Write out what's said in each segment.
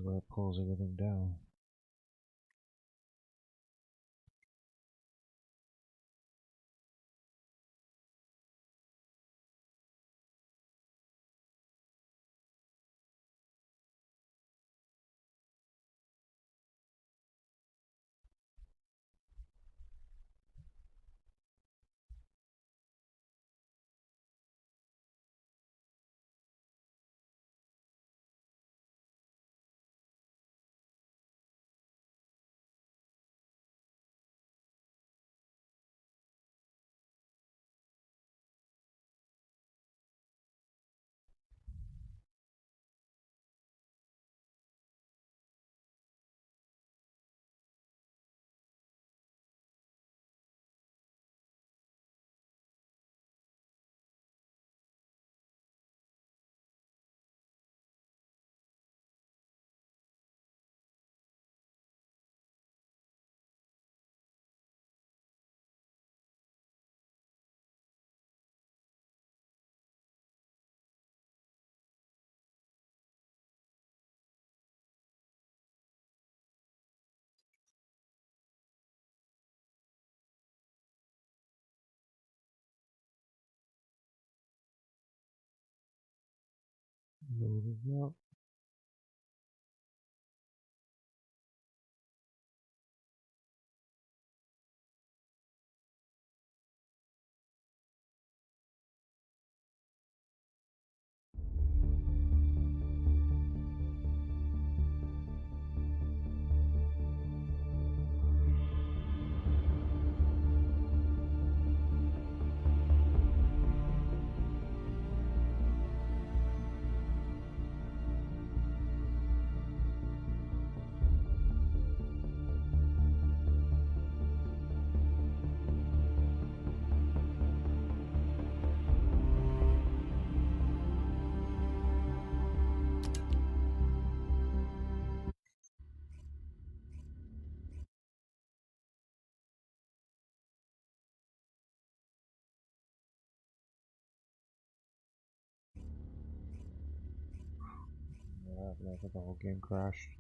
where it pulls everything down. Loaded up. I think the whole game crashed.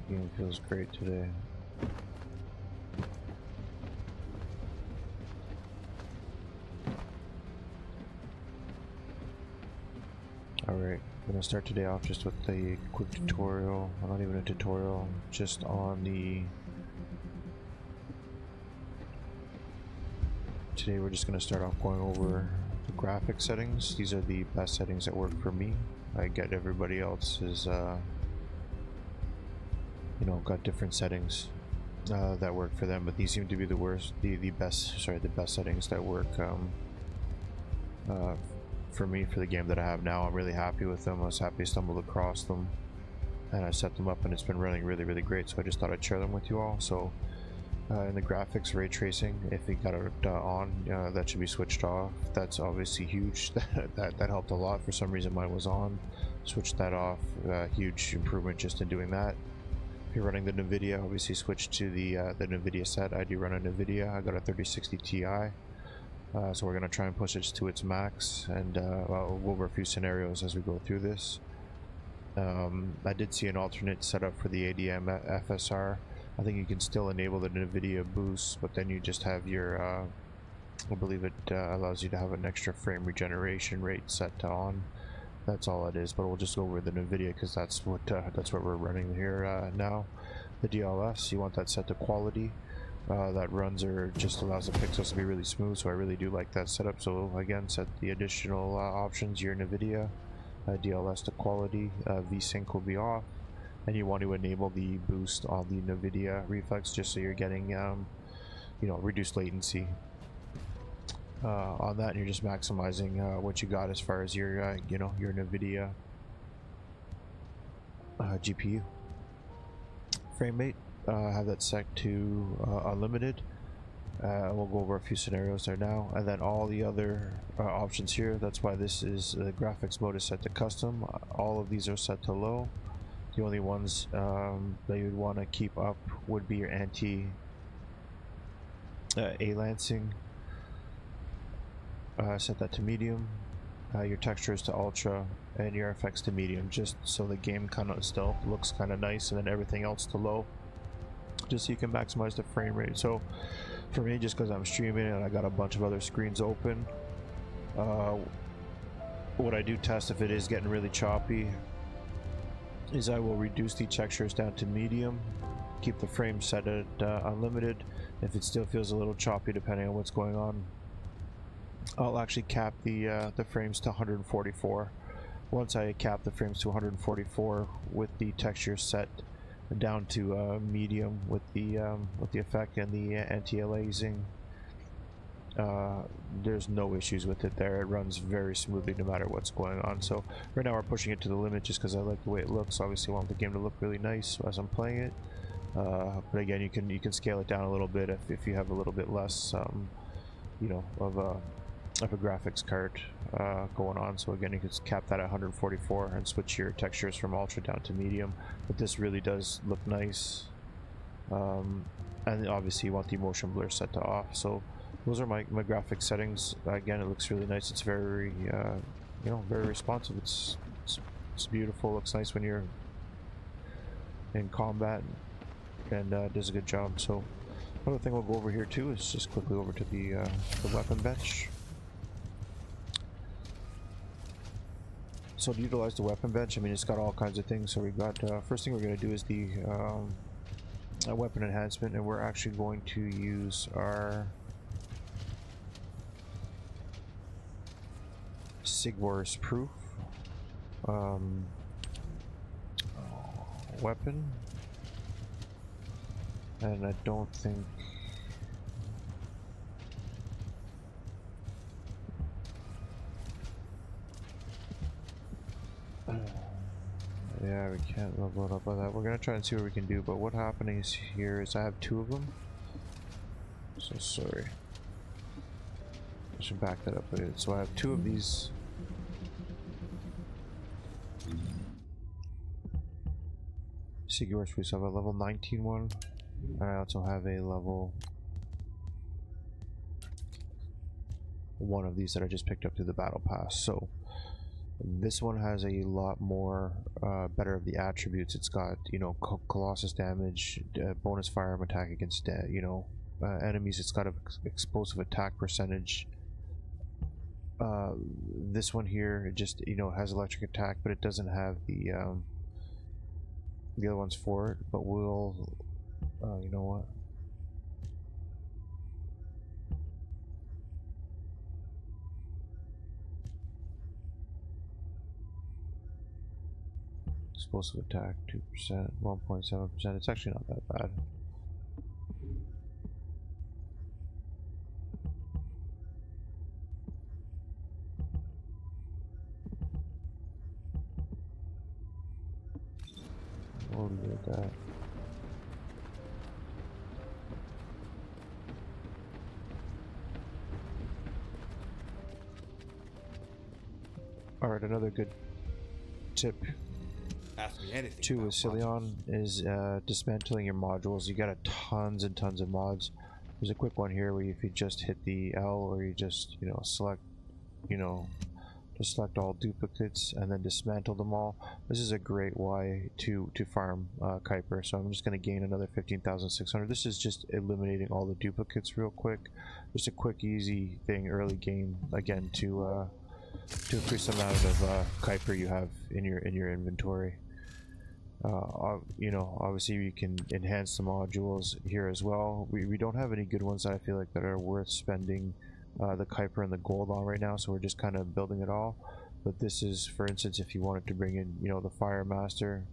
Game feels great today. Alright, I'm gonna start today off just with a quick tutorial, well, not even a tutorial, just on the... Today we're just gonna start off going over the graphic settings. These are the best settings that work for me. I get everybody else's you know, got different settings that work for them, but these seem to be the best settings that work for me for the game that I have now. I'm really happy with them. I was happy I stumbled across them, and I set them up, and it's been running really great. So I just thought I'd share them with you all. So in the graphics, ray tracing, if you got it on, that should be switched off. That's obviously huge. that helped a lot. For some reason mine was on. Switch that off. Huge improvement just in doing that. If you're running the NVIDIA, obviously switch to the NVIDIA set. I do run a NVIDIA. I got a 3060 Ti. So we're going to try and push it to its max, and I'll go over a few scenarios as we go through this. I did see an alternate setup for the ADM FSR. I think you can still enable the NVIDIA boost, but then you just have your, I believe it allows you to have an extra frame regeneration rate set to on. That's all it is, but we'll just go over the NVIDIA because that's what we're running here now. The DLS, you want that set to quality. That runs or just allows the pixels to be really smooth, so I really do like that setup. So again, set the additional options, your NVIDIA, DLS to quality, VSync will be off, and you want to enable the boost on the NVIDIA reflex just so you're getting you know, reduced latency on that, and you're just maximizing what you got as far as your you know, your NVIDIA GPU. Frame rate, have that set to unlimited. We'll go over a few scenarios there now, and then all the other options here. That's why this is the graphics mode is set to custom. All of these are set to low. The only ones that you'd want to keep up would be your anti A-lancing. Set that to medium. Your textures to ultra, and your effects to medium, just so the game kind of still looks kind of nice, and then everything else to low, just so you can maximize the frame rate. So for me, just because I'm streaming and I got a bunch of other screens open, what I do test if it is getting really choppy is I will reduce the textures down to medium, keep the frame set at unlimited. If it still feels a little choppy depending on what's going on, I'll actually cap the frames to 144. Once I cap the frames to 144 with the texture set down to medium with the effect and the anti-aliasing, there's no issues with it there. It runs very smoothly no matter what's going on. So right now we're pushing it to the limit just because I like the way it looks. Obviously I want the game to look really nice as I'm playing it, but again, you can scale it down a little bit if you have a little bit less you know, of a graphics card going on. So again, you can cap that at 144 and switch your textures from ultra down to medium, but this really does look nice. And obviously you want the motion blur set to off. So those are my graphics settings. Again, it looks really nice. It's very you know, very responsive. It's beautiful. Looks nice when you're in combat, and does a good job. So another thing we'll go over here too is just quickly over to the weapon bench. So to utilize the weapon bench, I mean, it's got all kinds of things. So we got, first thing we're going to do is the weapon enhancement, and we're actually going to use our Sigwar's Proof weapon, and I don't think yeah, we can't level it up by that. We're gonna try and see what we can do, but what happening is here is I have two of them. So sorry, I should back that up a bit. So I have two of these. Sigur's Proof. So I have a level 19 one, and I also have a level one of these that I just picked up through the battle pass. So this one has a lot more better of the attributes. It's got, you know, colossus damage, bonus firearm attack against you know, enemies. It's got an explosive attack percentage. This one here, it just, you know, has electric attack, but it doesn't have the other ones for it. But we'll you know what, Explosive attack 2%, 1.7%. It's actually not that bad. We'll do that. Alright, another good tip Ask me anything too about with Cilion is dismantling your modules. You got tons and tons of mods. There's a quick one here where if you just hit the L, or you just select, just select all duplicates and then dismantle them all. This is a great way to farm Kuiper. So I'm just going to gain another 15,600. This is just eliminating all the duplicates real quick. Just a quick, easy thing early game again to increase the amount of Kuiper you have in your inventory. Obviously you can enhance the modules here as well. We don't have any good ones that I feel like that are worth spending the Kuiper and the gold on right now, so we're just kind of building it all. But this is, for instance, if you wanted to bring in the Fire Master,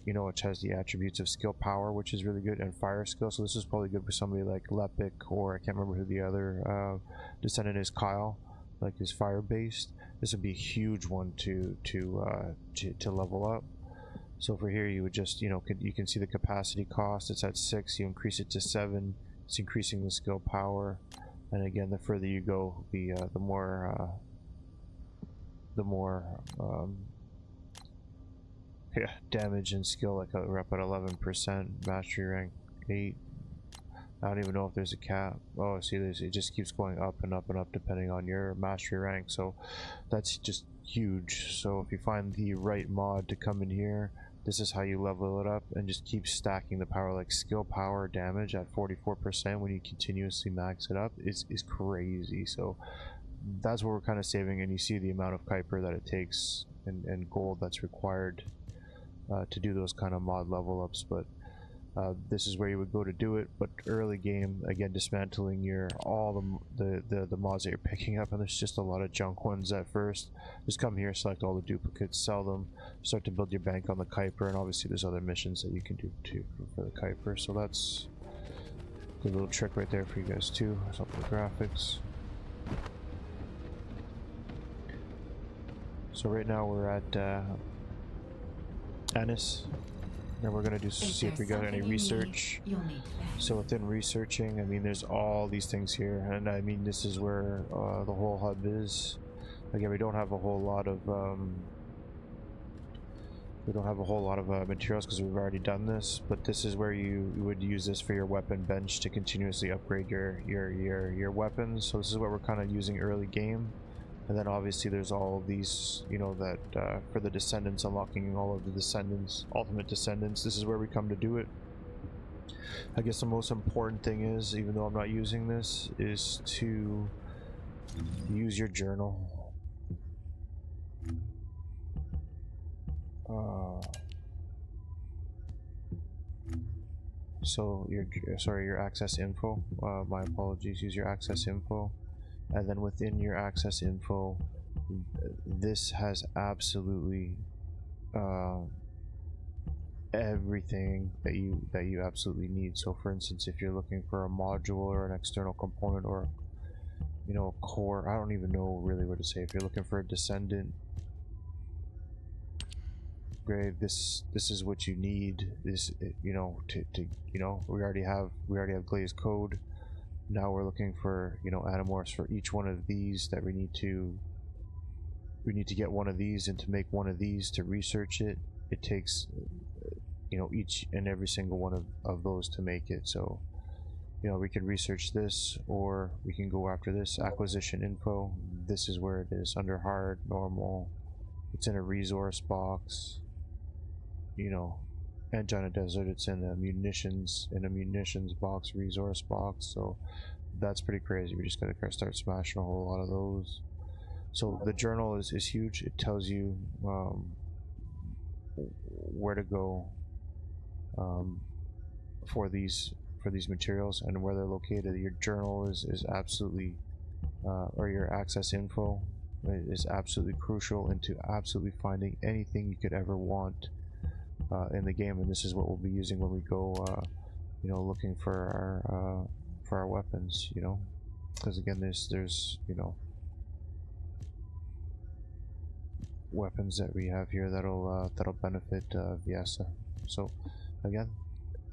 which has the attributes of skill power, which is really good, and fire skill. So this is probably good for somebody like Lepic, or I can't remember who the other descendant is, Kyle, like his fire based. This would be a huge one to level up. So for here you would just you can see the capacity cost. It's at 6. You increase it to 7. It's increasing the skill power, and again the further you go, the more damage and skill. Like we're up at 11%, mastery rank 8. I don't even know if there's a cap. Oh, see, it just keeps going up and up and up depending on your mastery rank, so that's just huge. So if you find the right mod to come in here, this is how you level it up and just keep stacking the power. Like skill power damage at 44% when you continuously max it up is crazy. So that's what we're kind of saving, and you see the amount of Kuiper that it takes and gold that's required to do those kind of mod level ups. But this is where you would go to do it. But early game, again, dismantling all the mods that you're picking up, and there's just a lot of junk ones at first. Just come here, select all the duplicates, sell them, start to build your bank on the Kuiper, and obviously there's other missions that you can do too for the Kuiper. So that's a good little trick right there for you guys too. Some of the graphics. So right now we're at Anis. And we're gonna see if we got any research. So within researching, I mean, there's all these things here, and I mean, this is where the whole hub is. Again, we don't have a whole lot of materials because we've already done this. But this is where you would use this for your weapon bench to continuously upgrade your weapons. So this is what we're kind of using early game. And then obviously there's all of these, that for the descendants, unlocking all of the descendants, ultimate descendants. This is where we come to do it. I guess the most important thing is, even though I'm not using this, is to use your journal. So your access info. My apologies. Use your access info. And then within your access info, this has absolutely everything that you absolutely need. So for instance, if you're looking for a module or an external component, or a core, I don't even know really what to say. If you're looking for a descendant grave, this is what you need. This we already have glazed code. Now we're looking for animorphs for each one of these that we need to get one of these, and to make one of these, to research it, it takes each and every single one of those to make it. So we can research this, or we can go after this acquisition info. This is where it is, under hard, normal. It's in a resource box. Angina Desert, it's in a munitions box, resource box. So that's pretty crazy. We just gotta start smashing a whole lot of those. So the journal is huge. It tells you where to go for these materials and where they're located. Your journal is absolutely or your access info is absolutely crucial into absolutely finding anything you could ever want in the game, and this is what we'll be using when we go you know, looking for our weapons, you know, because again there's you know, weapons that we have here that'll benefit Viessa. So again,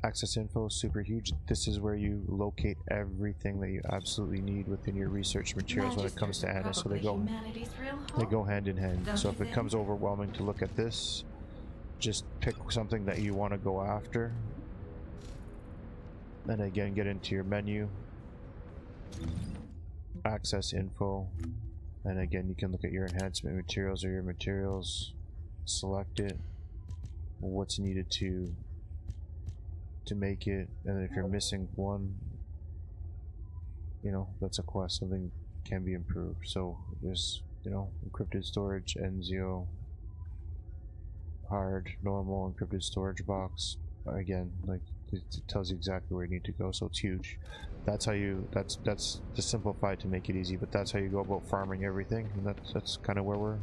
access info, super huge. This is where you locate everything that you absolutely need within your research materials when it comes to Anna. So they go hand in hand. So if it comes overwhelming to look at this, just pick something that you want to go after, and again get into your menu, access info, and again you can look at your enhancement materials or your materials, select it, what's needed to make it, and then if you're missing one, you know, that's a quest, something can be improved. So there's, you know, encrypted storage, NZO, hard, normal, encrypted storage box. Again, like it tells you exactly where you need to go, so it's huge. That's how you, that's to simplify to make it easy, but that's how you go about farming everything, and that's kind of where we're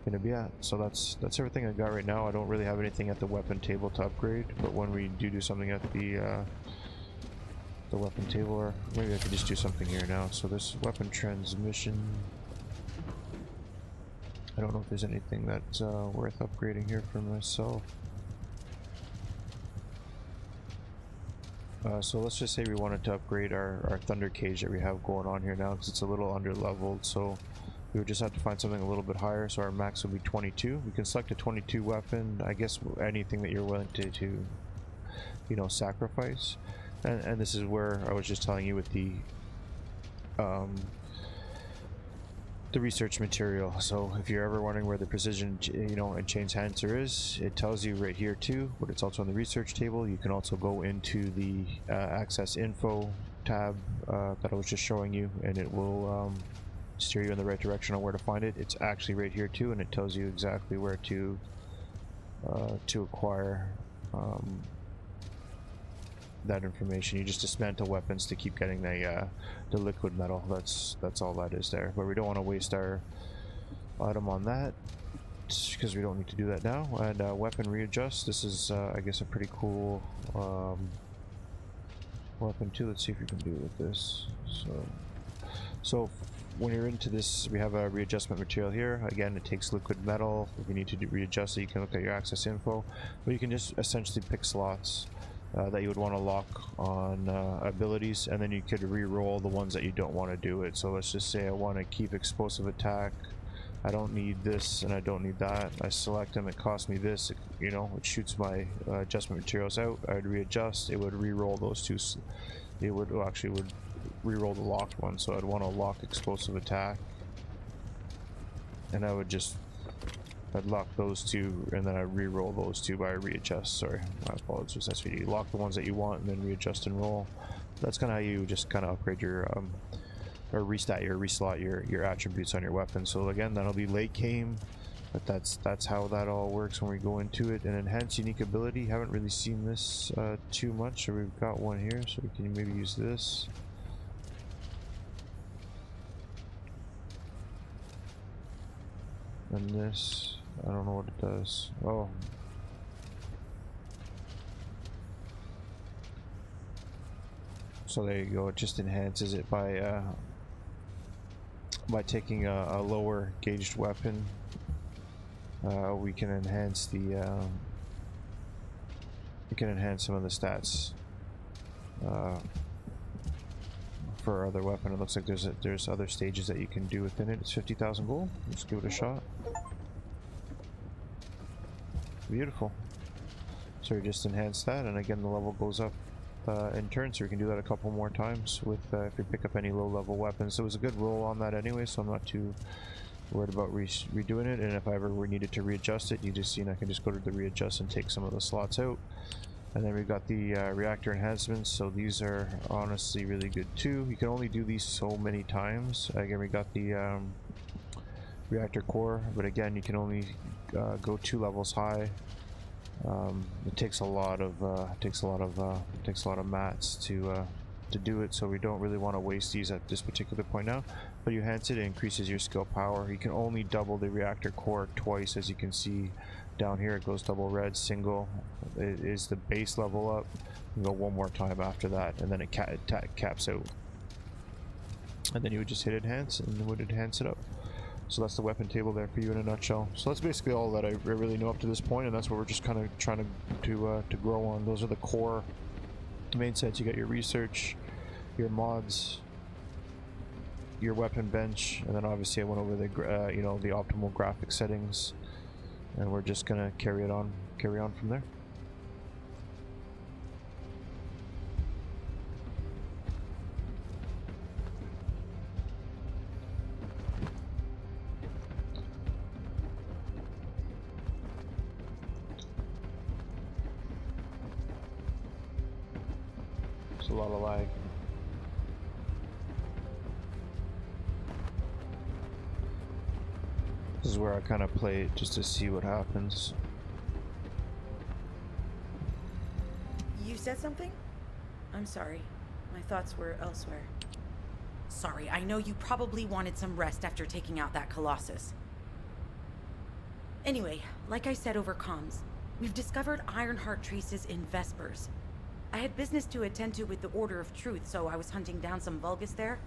gonna be at. So that's everything I got right now. I don't really have anything at the weapon table to upgrade, but when we do something at the weapon table, or maybe I could just do something here now. So this weapon transmission, I don't know if there's anything that's worth upgrading here for myself. So let's just say we wanted to upgrade our thunder cage that we have going on here now, because it's a little under leveled, so we would just have to find something a little bit higher. So our max would be 22. We can select a 22 weapon, I guess anything that you're willing to you know, sacrifice. And this is where I was just telling you with the research material. So if you're ever wondering where the precision, you know, enhanced enhancer is, it tells you right here too, but it's also on the research table. You can also go into the access info tab that I was just showing you, and it will steer you in the right direction on where to find it. It's actually right here too, and it tells you exactly where to acquire that information. You just dismantle weapons to keep getting the liquid metal. That's all that is there. But we don't want to waste our item on that, because we don't need to do that now. And weapon readjust. This is I guess a pretty cool weapon too. Let's see if we can do it with this. So when you're into this, we have a readjustment material here. Again, it takes liquid metal. If you need to readjust it, you can look at your access info, but you can just essentially pick slots that you would want to lock on abilities, and then you could re-roll the ones that you don't want to do it. So let's just say I want to keep explosive attack. I don't need this and I don't need that. I select them, it costs me this, you know, it shoots my adjustment materials out. I would readjust, it would re-roll those two. It would re-roll the locked one, so I'd want to lock explosive attack, and I'd lock those two, and then I'd re-roll those two by readjust. Sorry, my apologies. That's what you lock the ones that you want and then readjust and roll. That's kind of how you just kind of upgrade your or reslot your attributes on your weapon. So again, that'll be late game, but that's how that all works when we go into it. And enhance unique ability, haven't really seen this too much, so we've got one here, so we can maybe use this. And this, I don't know what it does. Oh, so there you go. It just enhances it by taking a lower gauged weapon. We can enhance some of the stats for our other weapon. It looks like there's other stages that you can do within it. It's 50,000 gold. Let's give it a shot. Beautiful. So we just enhance that, and again the level goes up in turn, so we can do that a couple more times with if you pick up any low level weapons. So it was a good roll on that anyway, so I'm not too worried about redoing it. And if I ever needed to readjust it, you just see, I can just go to the readjust and take some of the slots out. And then we've got the reactor enhancements, so these are honestly really good too. You can only do these so many times. Again, we got the reactor core, but again, you can only go 2 levels high. It takes a lot of mats to do it, so we don't really want to waste these at this particular point now. but you enhance it, it increases your skill power. You can only double the reactor core twice, as you can see down here. It goes double red, single. It is the base level up. You can go one more time after that, and then it caps out. And then you would just hit enhance, and it would enhance it up. So that's the weapon table there for you in a nutshell. So that's basically all that I really know up to this point, and that's what we're just kind of trying to grow on. Those are the core main sets. You got your research, your mods, your weapon bench, and then obviously I went over the you know, the optimal graphic settings, and we're just gonna carry on from there. A lot of lag. This is where I kind of play it just to see what happens. You said something? I'm sorry. My thoughts were elsewhere. Sorry, I know you probably wanted some rest after taking out that Colossus. Anyway, like I said over comms, we've discovered Ironheart traces in Vespers. I had business to attend to with the Order of Truth, so I was hunting down some Vulgus there.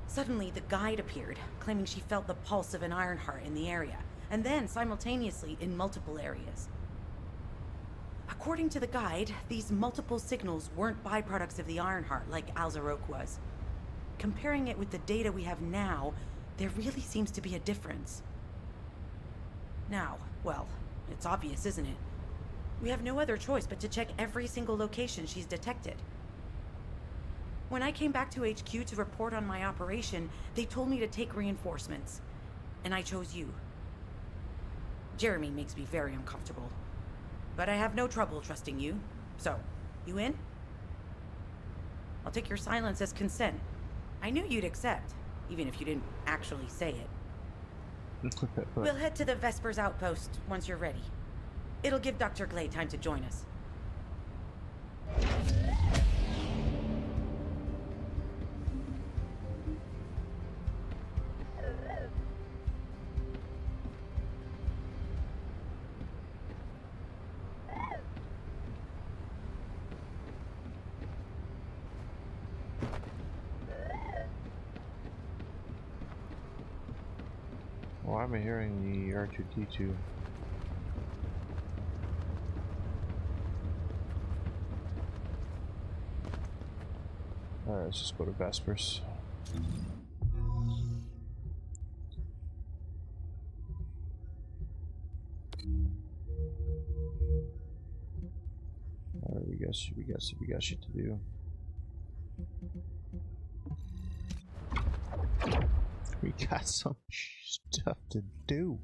Suddenly, the guide appeared, claiming she felt the pulse of an Ironheart in the area, and then simultaneously in multiple areas. According to the guide, these multiple signals weren't byproducts of the Ironheart like Alzarok was. Comparing it with the data we have now, there really seems to be a difference. Now, well, it's obvious, isn't it? We have no other choice but to check every single location she's detected. When I came back to HQ to report on my operation, they told me to take reinforcements, and I chose you. Jeremy makes me very uncomfortable, but I have no trouble trusting you. So, you in? I'll take your silence as consent. I knew you'd accept, even if you didn't actually say it. We'll head to the Vespers outpost once you're ready. It'll give Dr. Glade time to join us. Why am I hearing the R2-D2? Alright, let's just go to Vespers. Alright, we got shit to do. We got some stuff to do.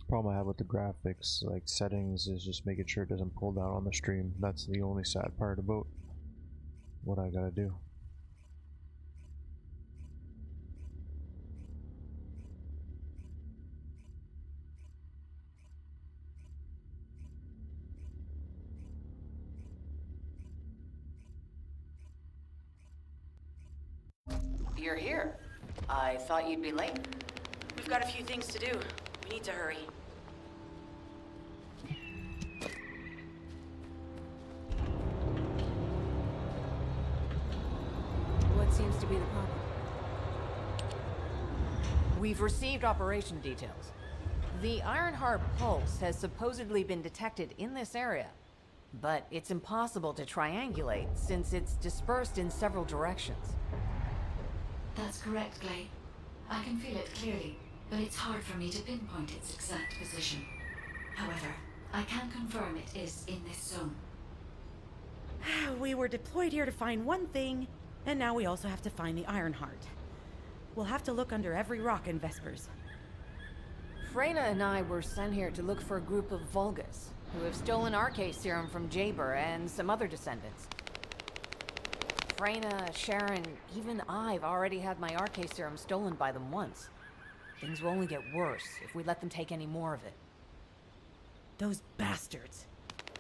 Problem I have with the graphics, like settings, is just making sure it doesn't pull down on the stream. That's the only sad part about what I gotta do. You're here. I thought you'd be late. We've got a few things to do. We need to hurry. What seems to be the problem? We've received operation details. The Ironheart pulse has supposedly been detected in this area, but it's impossible to triangulate since it's dispersed in several directions. That's correct, Glade. I can feel it clearly, but it's hard for me to pinpoint its exact position. However, I can confirm it is in this zone. We were deployed here to find one thing, and now we also have to find the Ironheart. We'll have to look under every rock in Vespers. Freyna and I were sent here to look for a group of Vulgus, who have stolen RK serum from Jaber and some other descendants. Freyna, Sharon, even I've already had my RK serum stolen by them once. Things will only get worse if we let them take any more of it. Those bastards.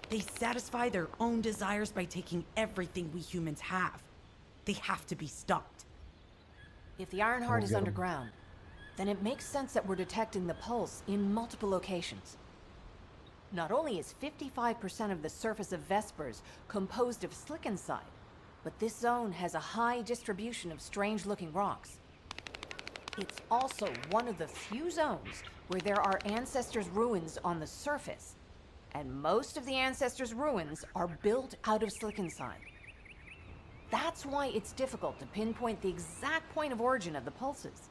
They satisfy their own desires by taking everything we humans have. They have to be stopped. If the Ironheart is get 'em. underground, then it makes sense that we're detecting the pulse in multiple locations. Not only is 55% of the surface of Vespers composed of slickenside, but this zone has a high distribution of strange-looking rocks. It's also one of the few zones where there are Ancestors' ruins on the surface, and most of the Ancestors' ruins are built out of slickenside. That's why it's difficult to pinpoint the exact point of origin of the pulses.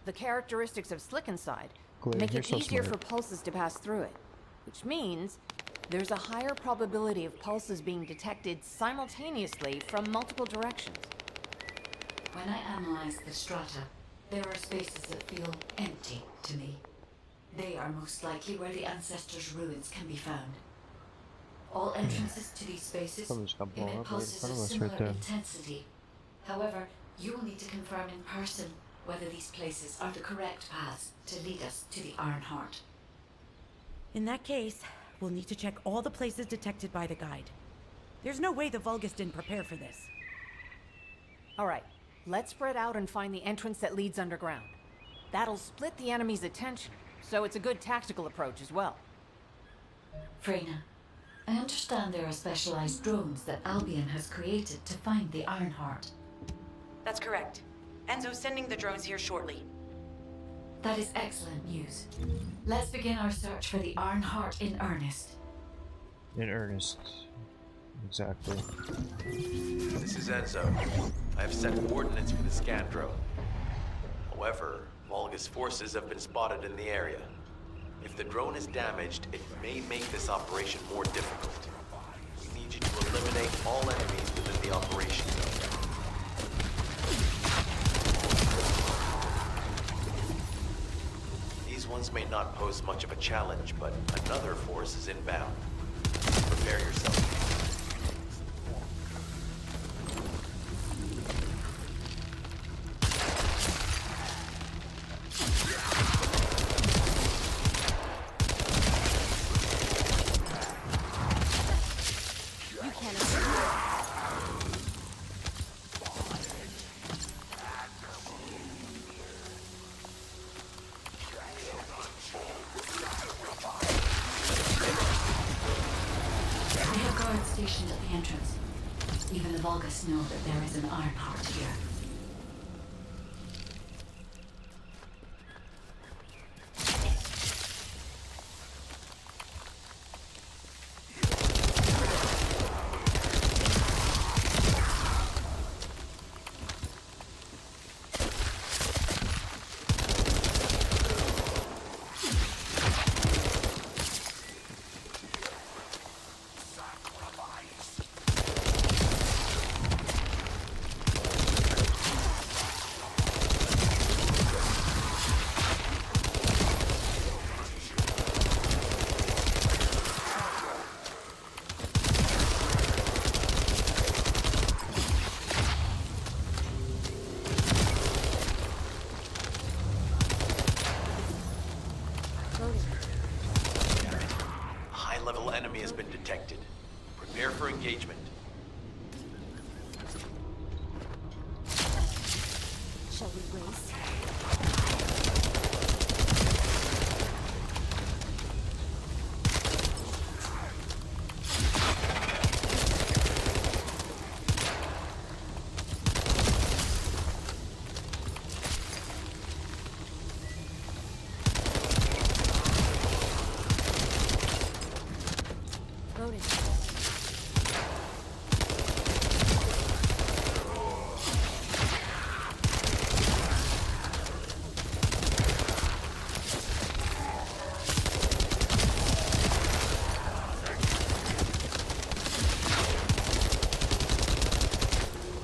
The characteristics of slickenside Claire, make you're it so easier smart. for pulses to pass through it, which means there's a higher probability of pulses being detected simultaneously from multiple directions. When I analyze the strata, there are spaces that feel empty to me. They are most likely where the Ancestors' ruins can be found. All entrances to these spaces Something's got blown emit up right in pulses front of of us similar right there. intensity. However, you will need to confirm in person whether these places are the correct paths to lead us to the Ironheart. In that case, we'll need to check all the places detected by the guide. There's no way the Vulgus didn't prepare for this. All right, let's spread out and find the entrance that leads underground. That'll split the enemy's attention, so it's a good tactical approach as well. Freyna, I understand there are specialized drones that Albion has created to find the Ironheart. That's correct. Enzo's sending the drones here shortly. That is excellent news. Let's begin our search for the Ironheart in earnest. In earnest. Exactly. This is Enzo. I have set coordinates for the scan drone. However, Vulgus forces have been spotted in the area. If the drone is damaged, it may make this operation more difficult. We need you to eliminate all enemies within the operation zone. These ones may not pose much of a challenge, but another force is inbound. Prepare yourself. They have guards stationed at the entrance. Even the Vulgus know that there is an Ironheart here. High-level enemy has been detected. Prepare for engagement. Shall we race? Loaded.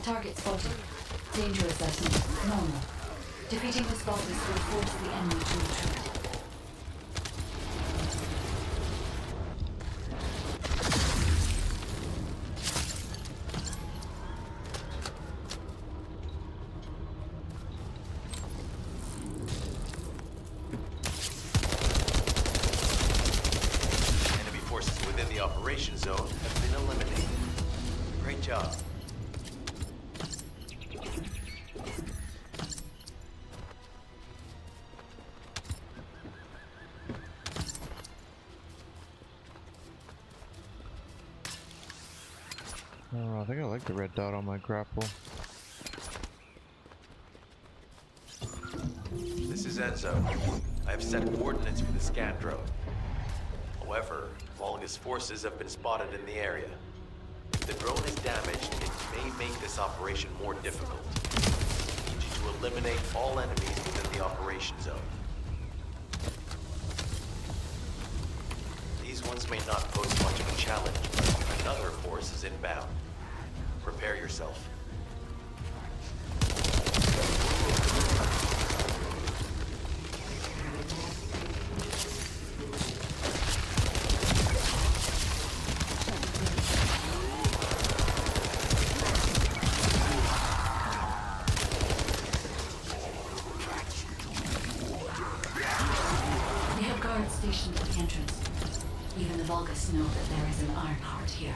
Target spotted. Danger assessment. Normal. Defeating this Vulgus will force the enemy to retreat. operation zone have been eliminated. Great job. I don't know, I think I like the red dot on my grapple. This is Enzo. I have set coordinates for the scan drone. However, Volga's forces have been spotted in the area. If the drone is damaged, it may make this operation more difficult. I need you to eliminate all enemies within the operation zone. These ones may not pose much of a challenge, but another force is inbound. Prepare yourself. We have guards stationed at the entrance. Even the Vulgus know that there is an Iron Heart here.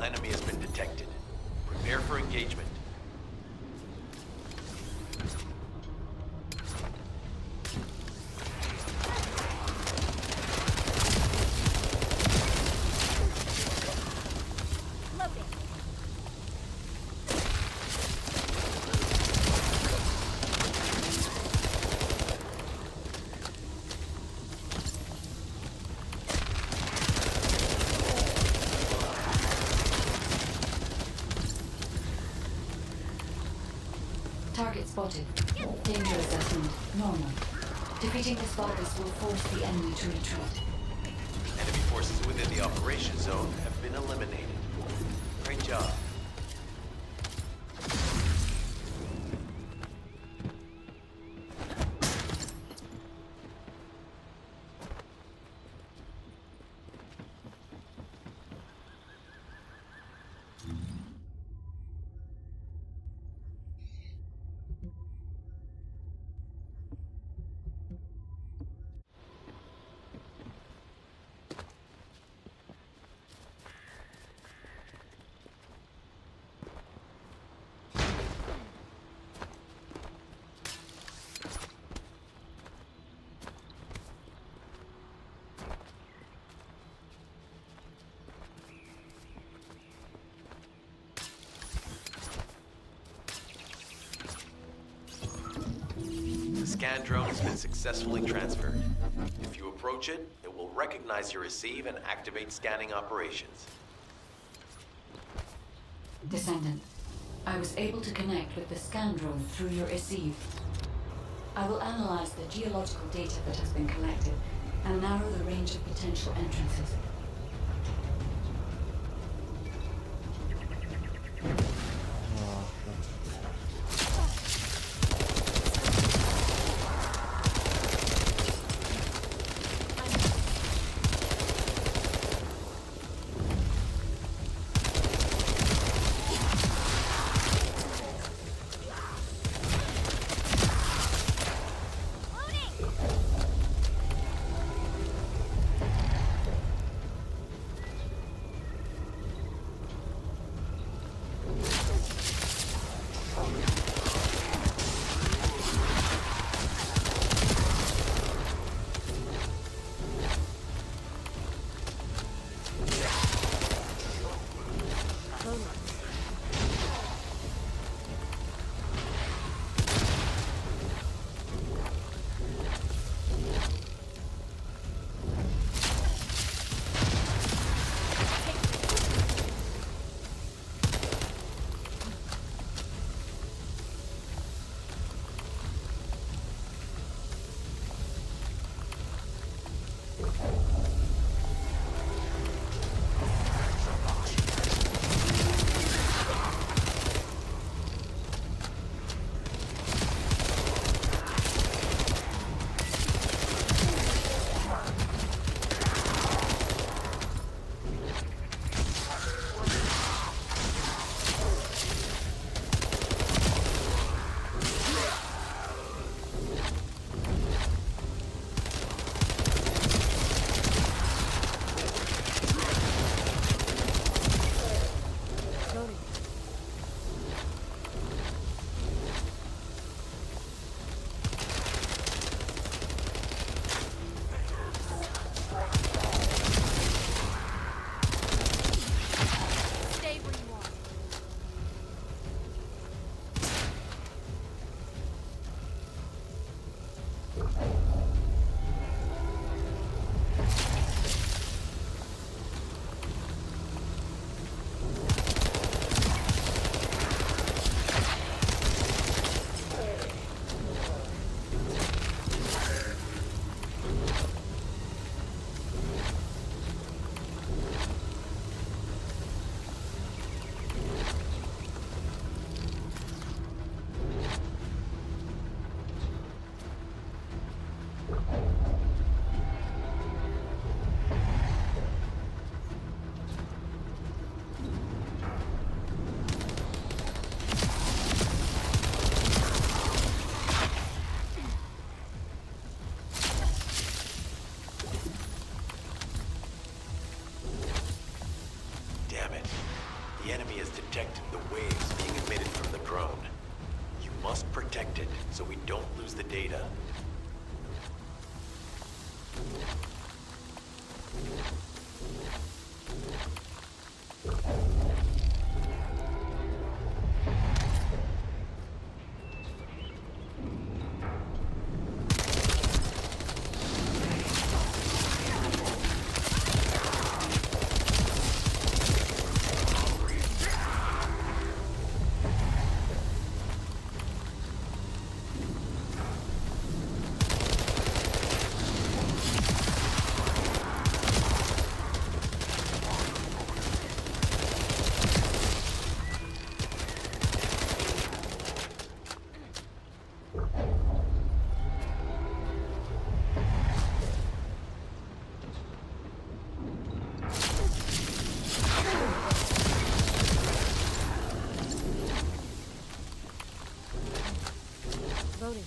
Enemy has been detected. Prepare for engagement. Target spotted. Danger assessment. Normal. Defeating this Vulgus will force the enemy to retreat. Enemy forces within the operation zone have been eliminated. Great job. The scan drone has been successfully transferred. If you approach it, it will recognize your receive and activate scanning operations. Descendant, I was able to connect with the scan drone through your receive. I will analyze the geological data that has been collected and narrow the range of potential entrances. detect the waves being emitted from the drone. You must protect it so we don't lose the data. Loading.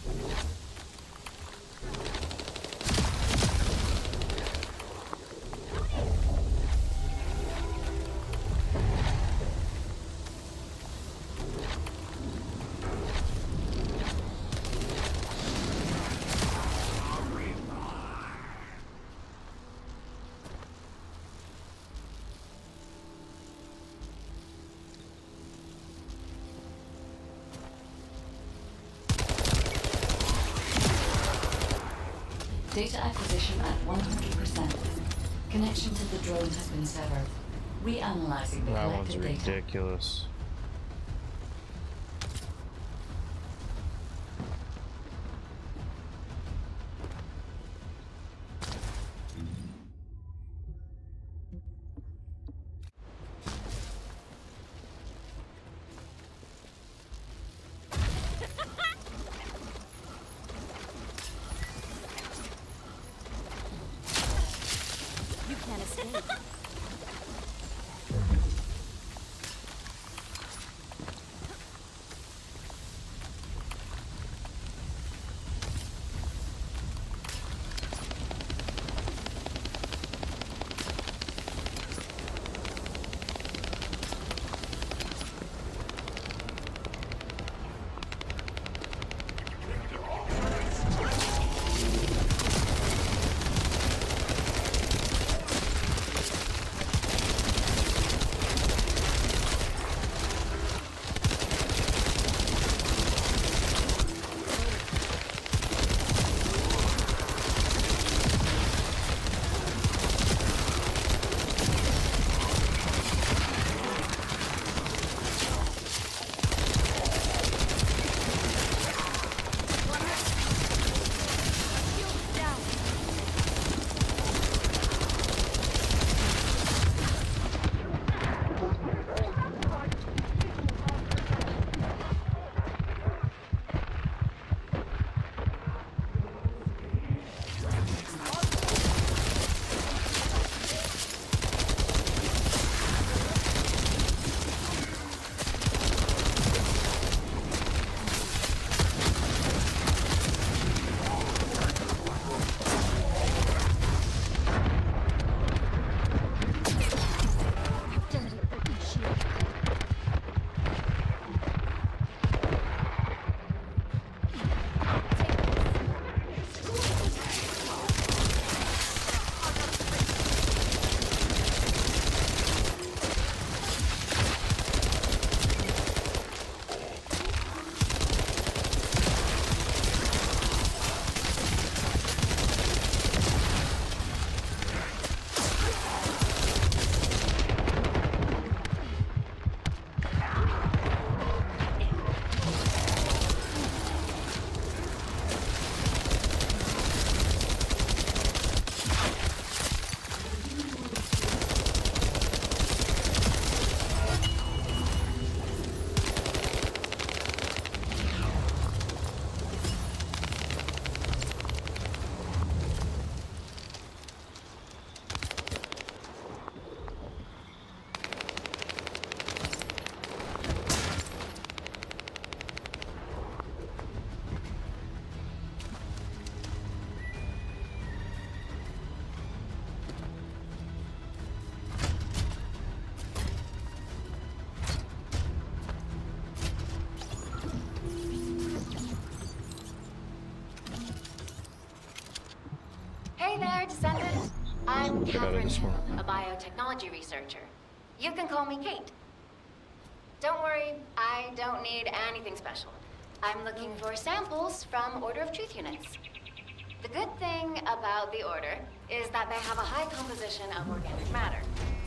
Data acquisition at 100%. Connection to the drone has been severed. Reanalyzing the That one's collected data. ridiculous. You can't escape. Third Descendant. I'm Better Catherine this one. Hill, a biotechnology researcher. You can call me Kate. Don't worry, I don't need anything special. I'm looking for samples from Order of Truth units. The good thing about the Order is that they have a high composition of organic matter,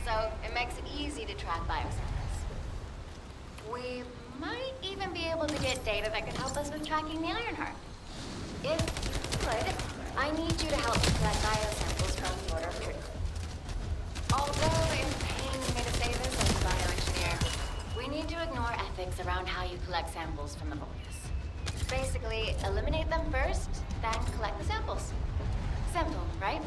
so it makes it easy to track biosamples. We might even be able to get data that could help us with tracking the Ironheart. If you could, I need you to help me collect biosamples from the Order of Truth. Although it's paining me to say this as a bioengineer, we need to ignore ethics around how you collect samples from the Vulgus. Basically, eliminate them first, then collect the samples. Simple, right?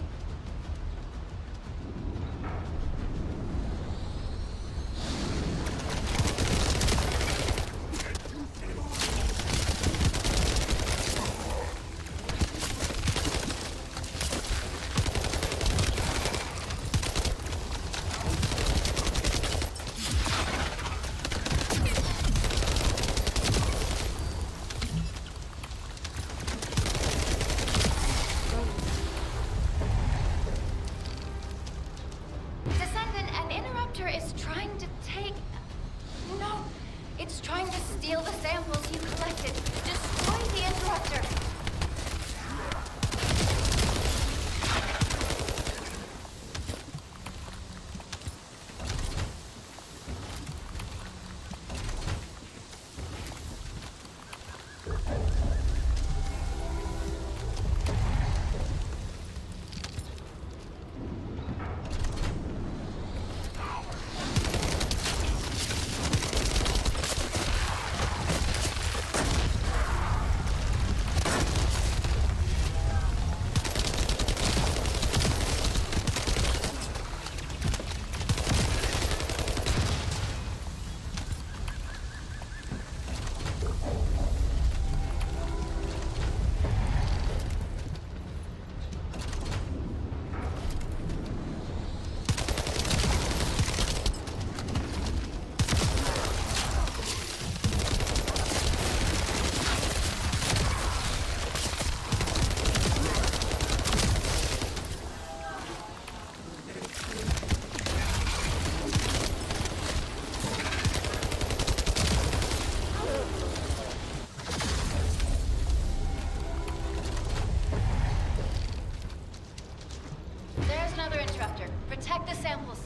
Protect the samples.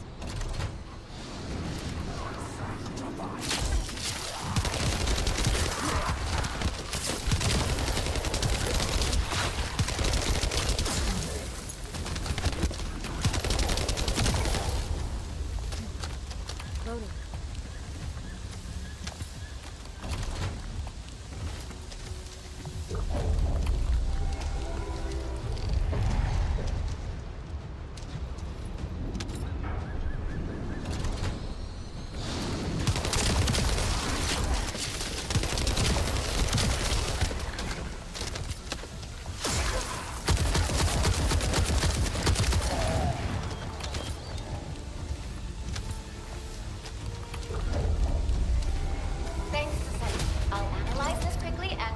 Loading.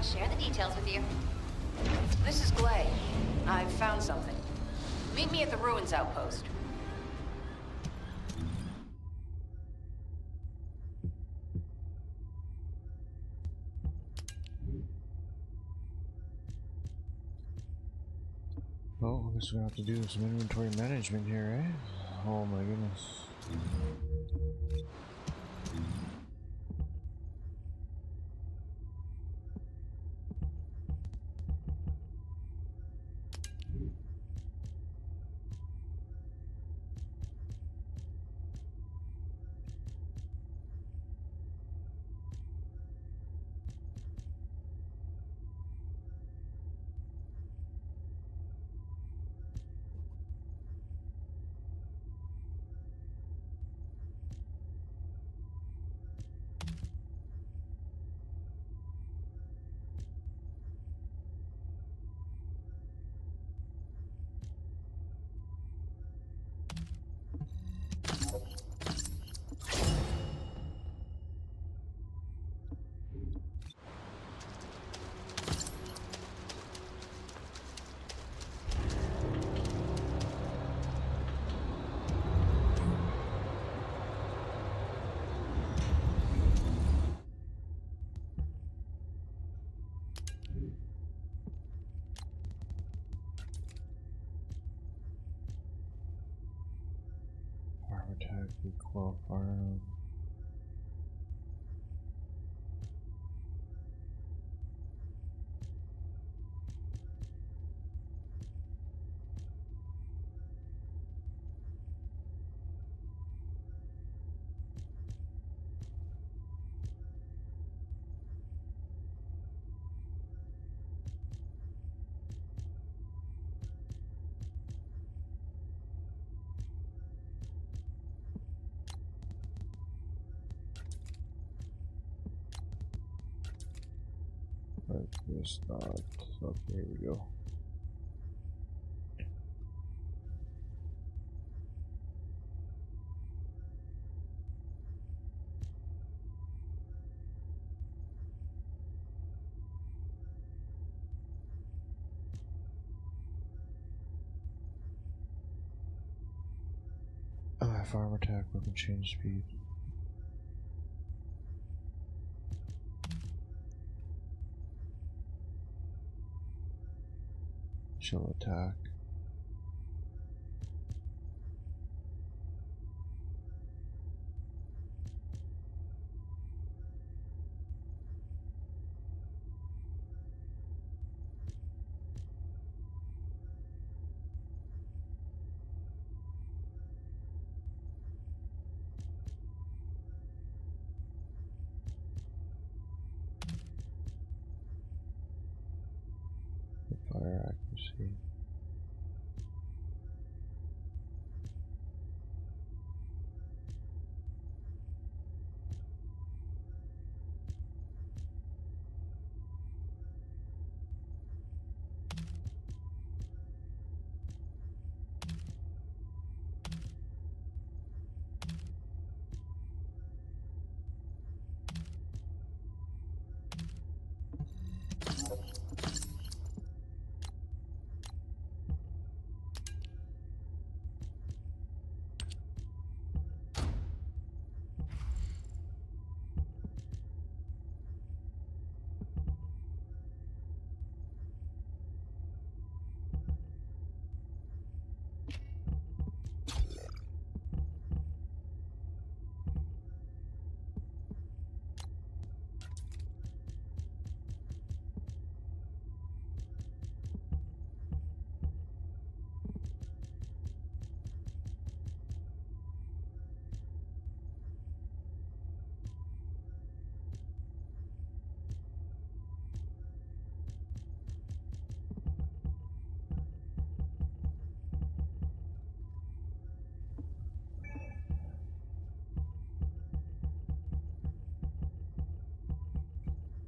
Share the details with you. This is Glay. I've found something. Meet me at the ruins outpost. Oh, I guess we have to do some inventory management here, eh? Oh my goodness. attack, recoil, firearm. This not. Okay, here we go. Firearm attack, weapon change speed. Chill attack. Fire accuracy.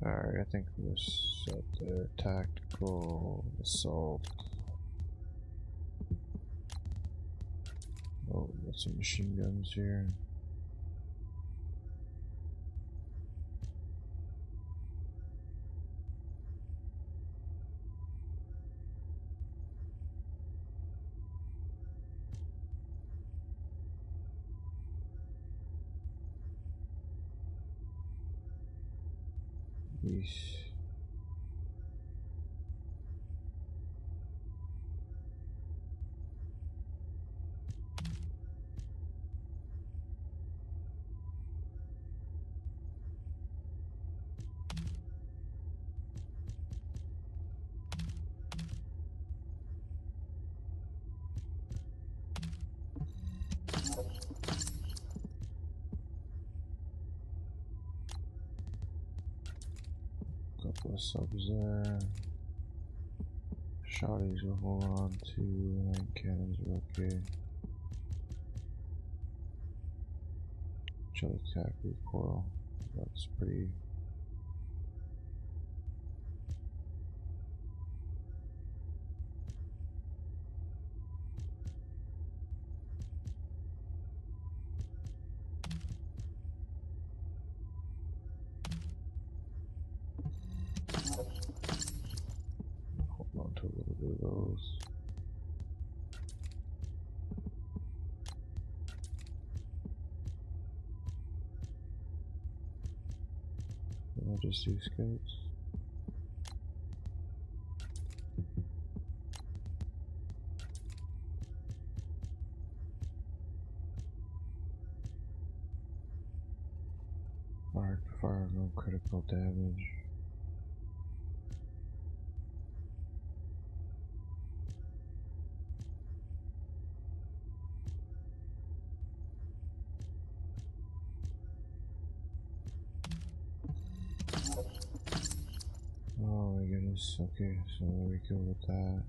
Alright, I think we're set there. Tactical assault. Oh, we got some machine guns here. Yeesh. Couple of subs there. Shotties will hold on to, and cannons are okay. Chill attack recoil. That's pretty. Hold on to a little bit of those. I'll just do scouts. Fire, no critical damage. Oh my goodness, okay, so there we go with that.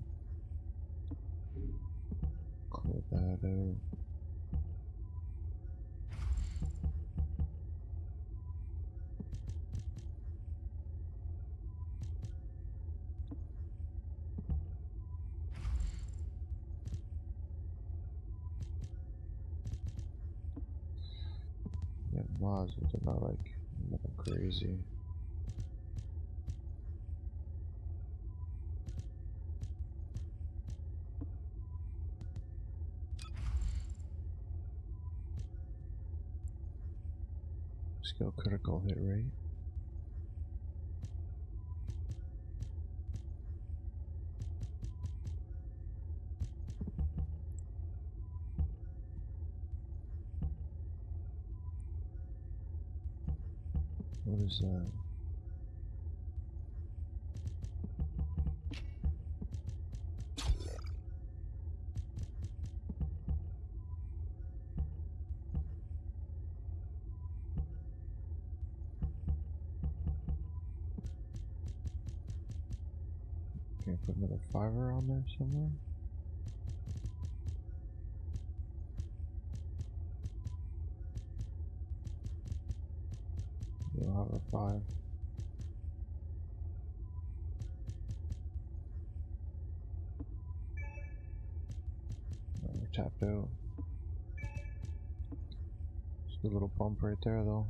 Clear that out. Yeah, mods, but they're not like nothing crazy. Skill critical hit rate. What is that? Can I put another fiver on there somewhere? You don't have a 5. No, we're tapped out. Just a little bump right there though.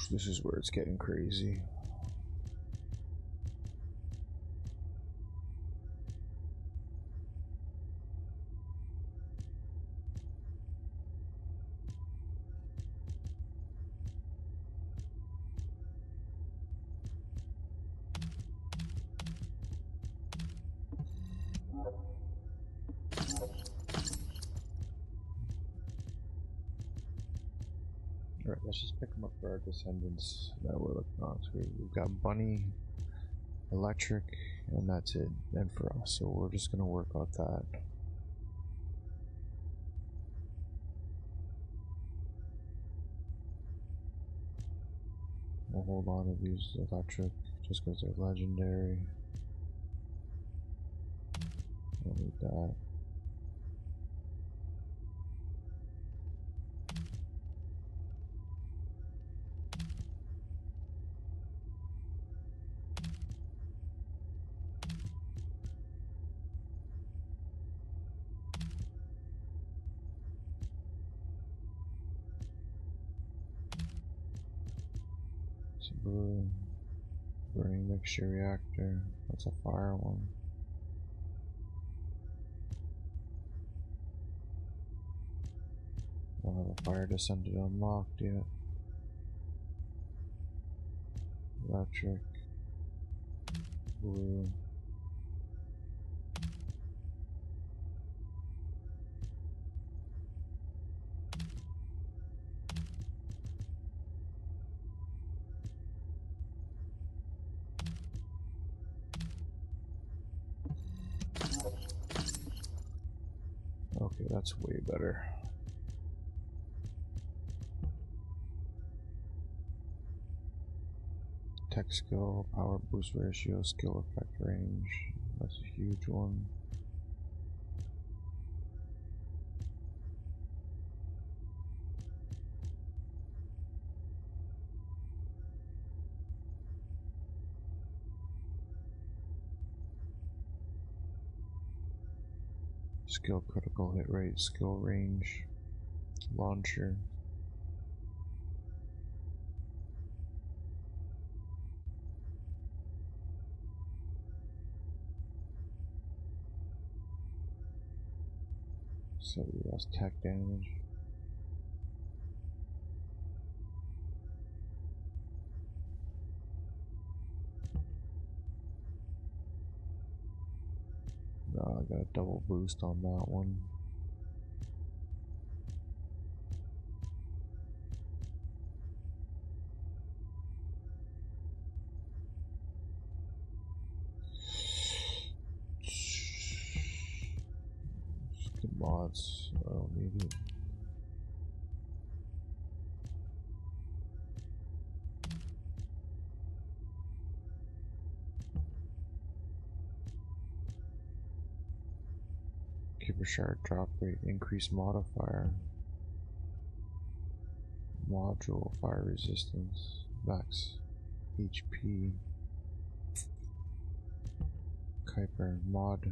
This is where it's getting crazy. Alright, let's just pick them up for our descendants that we're looking on. So we've got Bunny, Electric, and that's it. And for us, so we're just gonna work out that. We'll hold on to these Electric just because they're legendary. Don't need that. Burning mixture reactor. That's a fire one. Don't have a fire descendant unlocked yet. Electric. Blue. Okay, that's way better. Tech skill, power boost ratio, skill effect range. That's a huge one. Skill critical hit rate, skill range, launcher. So less tech damage. I got a double boost on that one. Skip mods, I don't need it. Keeper shard drop rate, increase modifier, module fire resistance, max HP, Kuiper mod.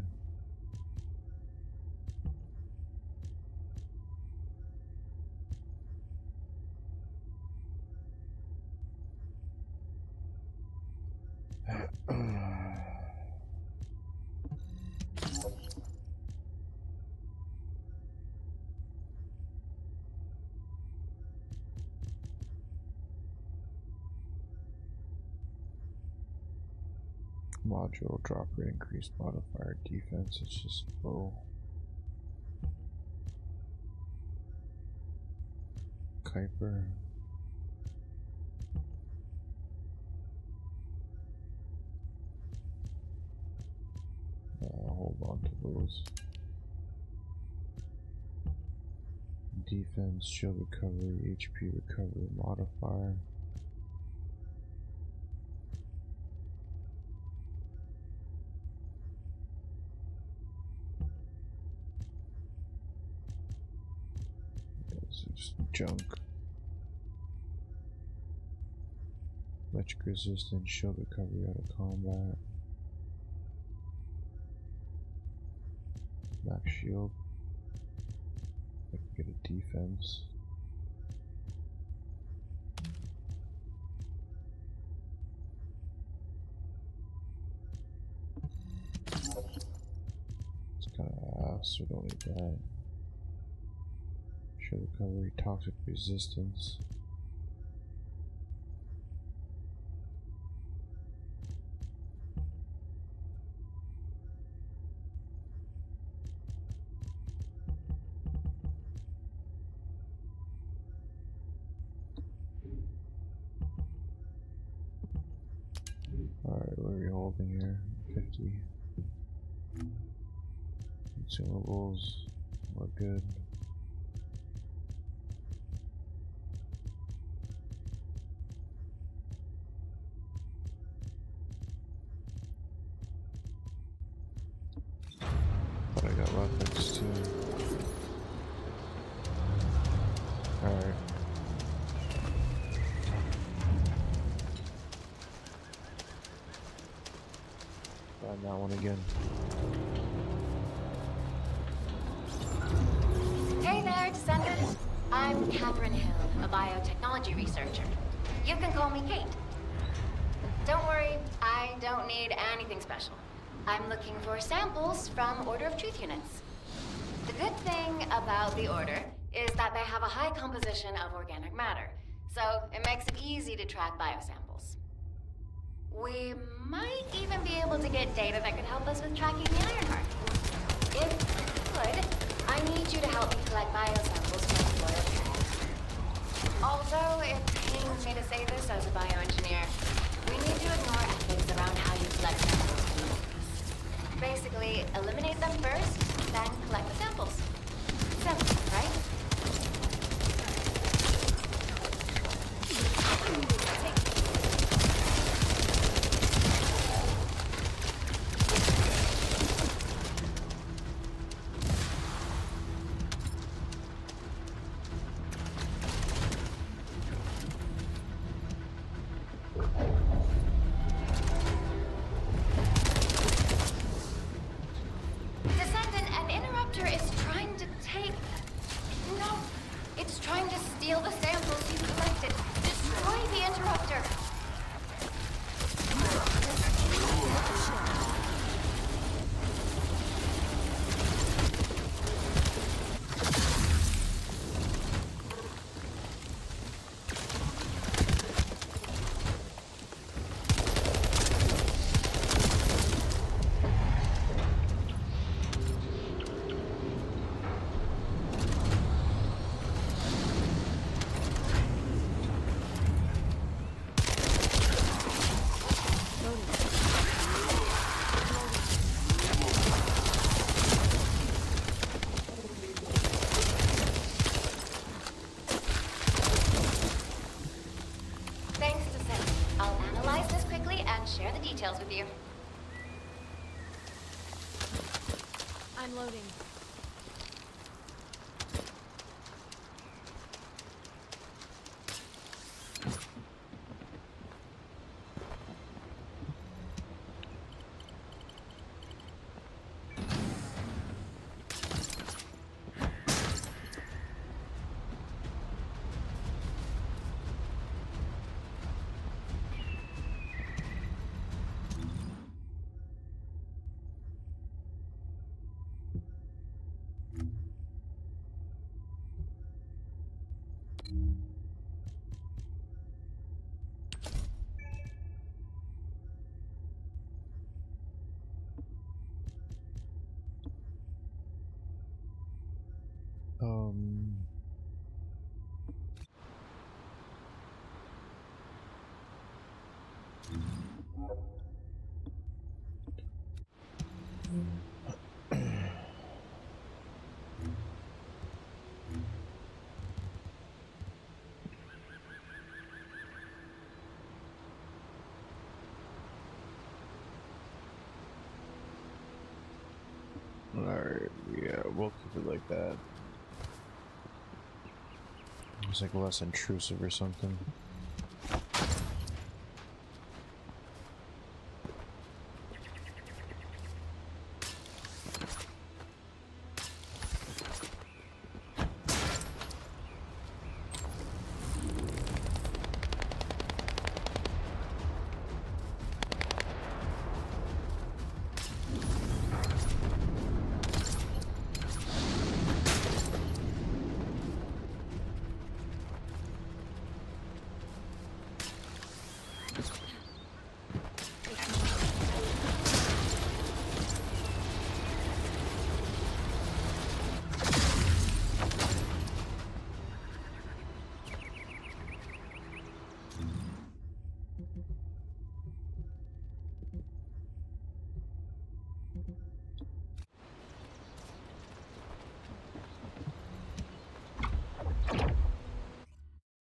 Module drop rate, increase modifier, defense, it's just low. Kuiper. Hold on to those. Defense, shield recovery, HP recovery modifier. This is junk. Electric resistance, shield recovery out of combat. Max shield. I can get a defense. It's kind of ass, so don't need that. Shield recovery, toxic resistance. Alright, what are we holding here? 50. Consumables, we're good. Thought I got weapons too. Alright. Find that one again. Hey there, Descendant. I'm Catherine Hill, a biotechnology researcher. You can call me Kate. Don't worry, I don't need anything special. I'm looking for samples from Order of Truth units. The good thing about the Order is that they have a high composition of organic matter, so it makes it easy to track biosamples. We might even be able to get data that could help us with tracking the Ironheart. If you could, I need you to help me collect biosamples from the Royal Care. Although it pains me to say this as a bioengineer, we need to ignore ethics around how you collect samples. Basically, eliminate them first, then collect the samples. Simple, right? details with you. I'm loading. Um. Alright, yeah, we'll keep it like that. It's like less intrusive or something.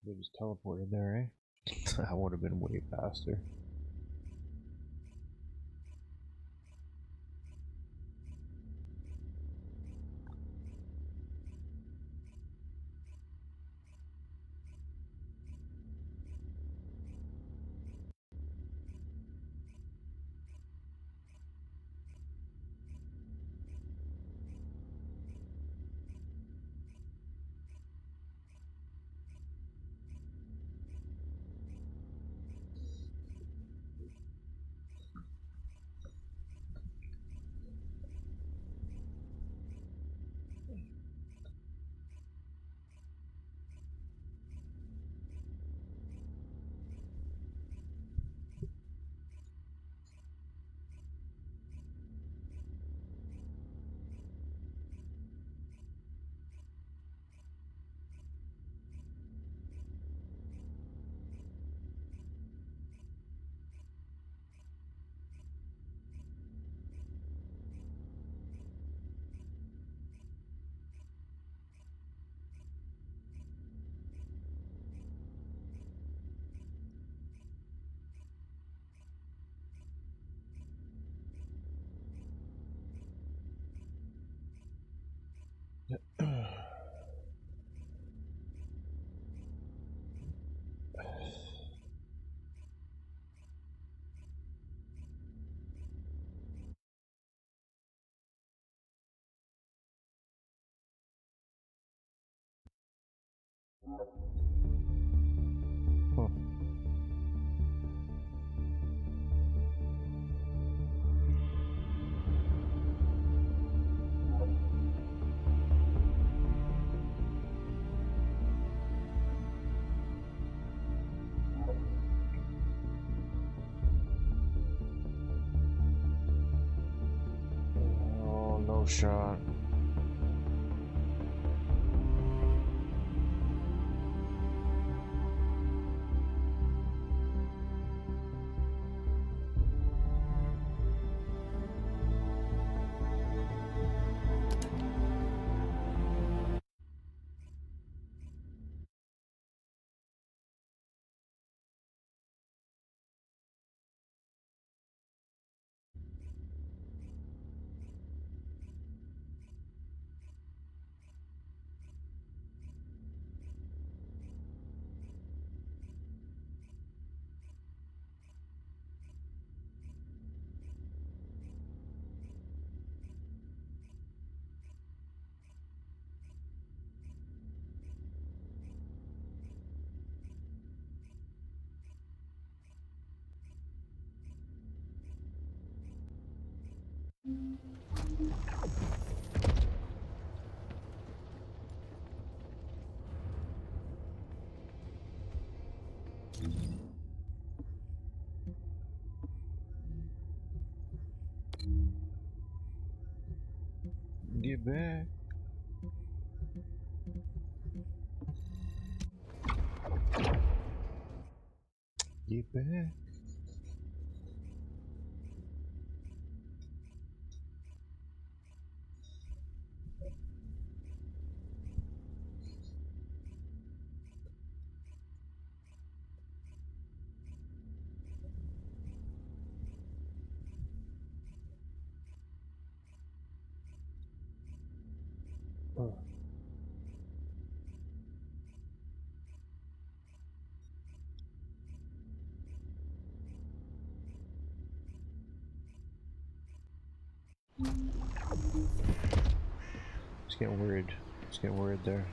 They just teleported there, eh? That would have been way faster. Huh. Oh, no shot. Get back. Get back. Oh. It's getting weird. It's getting weird there.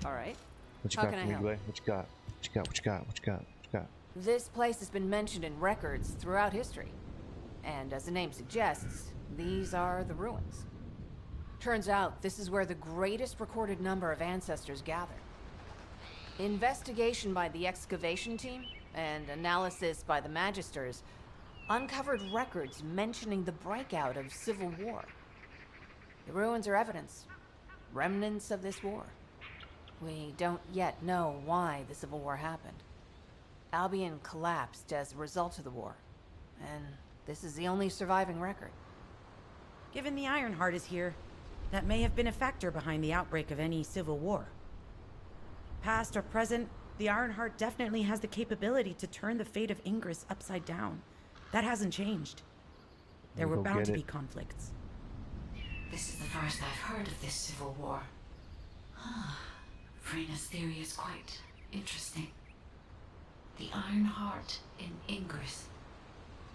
All right. What you How got can I for me, help? Glay? What you got? What you got? What you got? What you got? What you got? This place has been mentioned in records throughout history. And as the name suggests, these are the ruins. Turns out this is where the greatest recorded number of ancestors gather. Investigation by the excavation team and analysis by the magisters uncovered records mentioning the breakout of civil war. The ruins are evidence, remnants of this war. We don't yet know why the Civil War happened. Albion collapsed as a result of the war, and this is the only surviving record. Given the Ironheart is here, that may have been a factor behind the outbreak of any civil war. Past or present, the Ironheart definitely has the capability to turn the fate of Ingress upside down. That hasn't changed. There were Go bound get to it. be conflicts. This is the first I've heard of this civil war. Frena's theory is quite interesting. The Iron Heart in Ingress.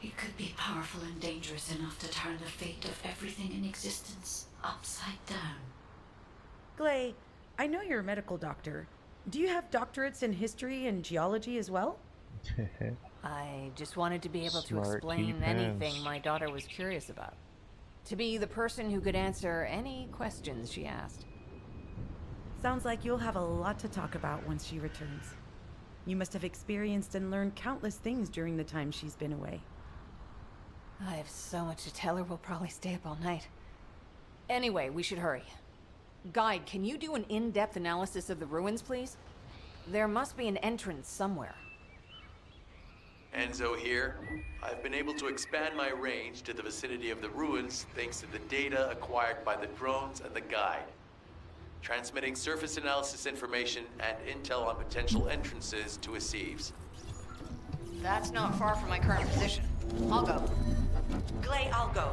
It could be powerful and dangerous enough to turn the fate of everything in existence upside down. Glay, I know you're a medical doctor. Do you have doctorates in history and geology as well? I just wanted to be able to Smart explain keep anything hands. my daughter was curious about. To be the person who could answer any questions she asked. Sounds like you'll have a lot to talk about once she returns. You must have experienced and learned countless things during the time she's been away. I have so much to tell her, we'll probably stay up all night. Anyway, we should hurry. Guide, can you do an in-depth analysis of the ruins, please? There must be an entrance somewhere. Enzo here. I've been able to expand my range to the vicinity of the ruins thanks to the data acquired by the drones and the guide. Transmitting surface analysis information and intel on potential entrances to Aceves. That's not far from my current position. I'll go. Glay, I'll go.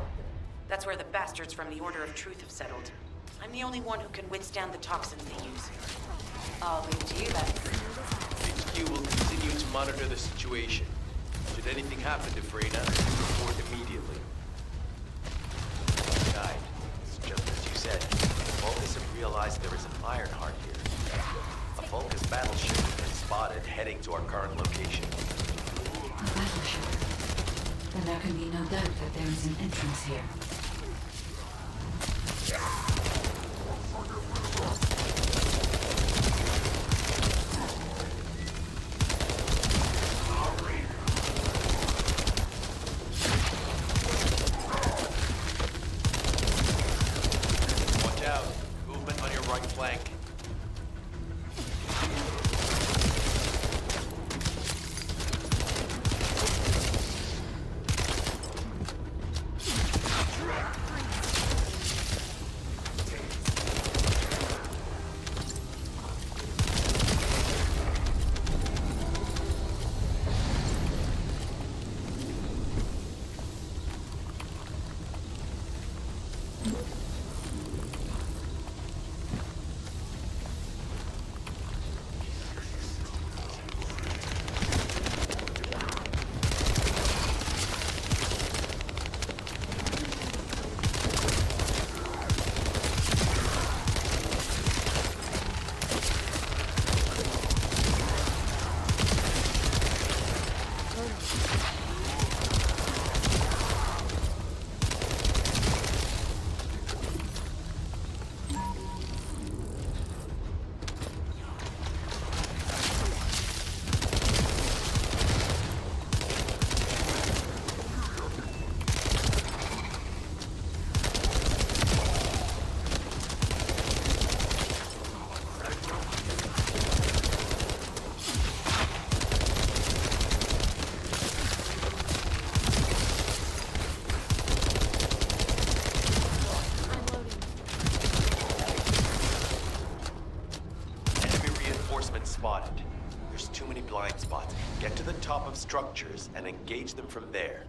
That's where the bastards from the Order of Truth have settled. I'm the only one who can withstand the toxins they use. I'll leave it to you then. HQ will continue to monitor the situation. Should anything happen to Freyna, report immediately. Guide, it's just as you said. Vulcans have realized there is an Ironheart here. A Vulcus battleship has been spotted heading to our current location. A battleship. Then there can be no doubt that there is an entrance here. Watch out. Movement on your right flank. Get to the top of structures and engage them from there.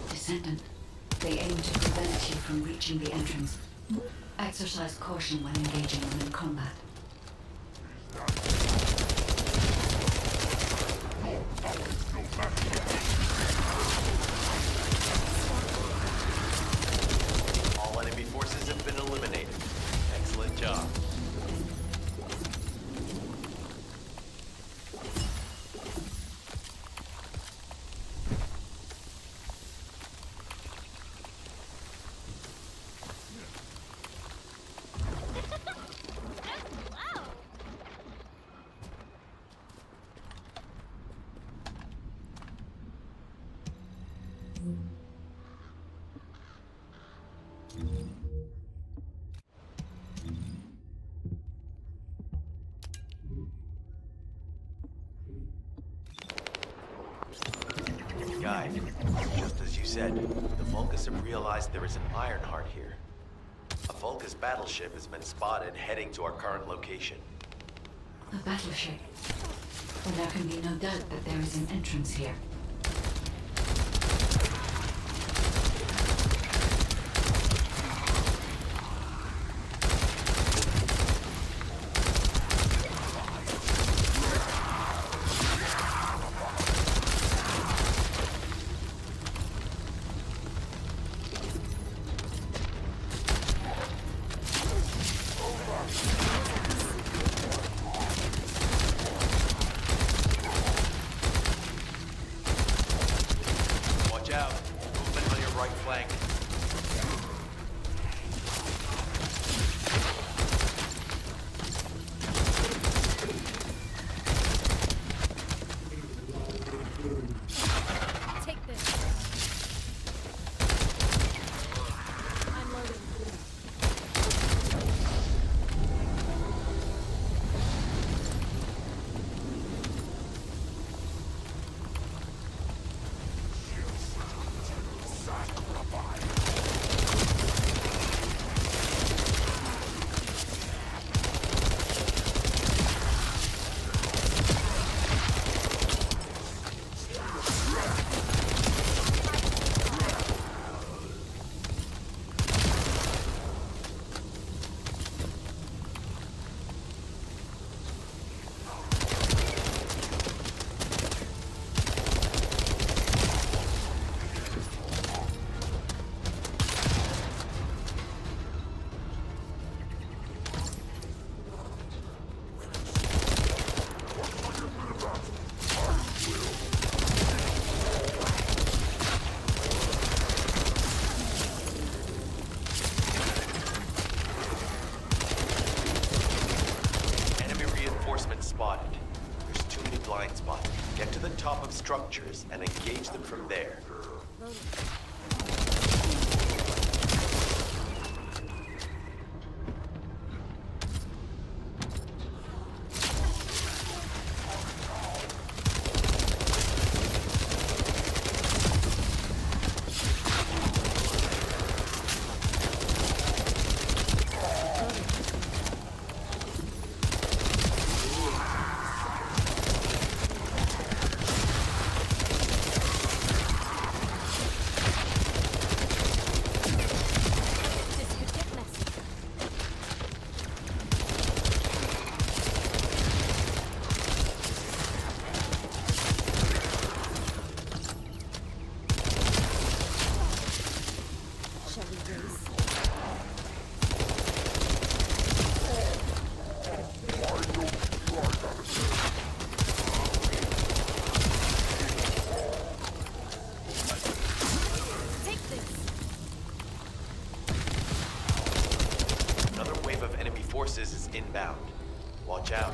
Descendant, they aim to prevent you from reaching the entrance. Exercise caution when engaging them in combat. All enemy forces have been eliminated. Excellent job. Guide, just as you said, the Vulgus have realized there is an Ironheart here. A Vulgus battleship has been spotted heading to our current location. A battleship. Well, there can be no doubt that there is an entrance here. Spotted. There's too many blind spots. Get to the top of structures and engage them from there. shall we race? Take this. Another wave of enemy forces is inbound. Watch out.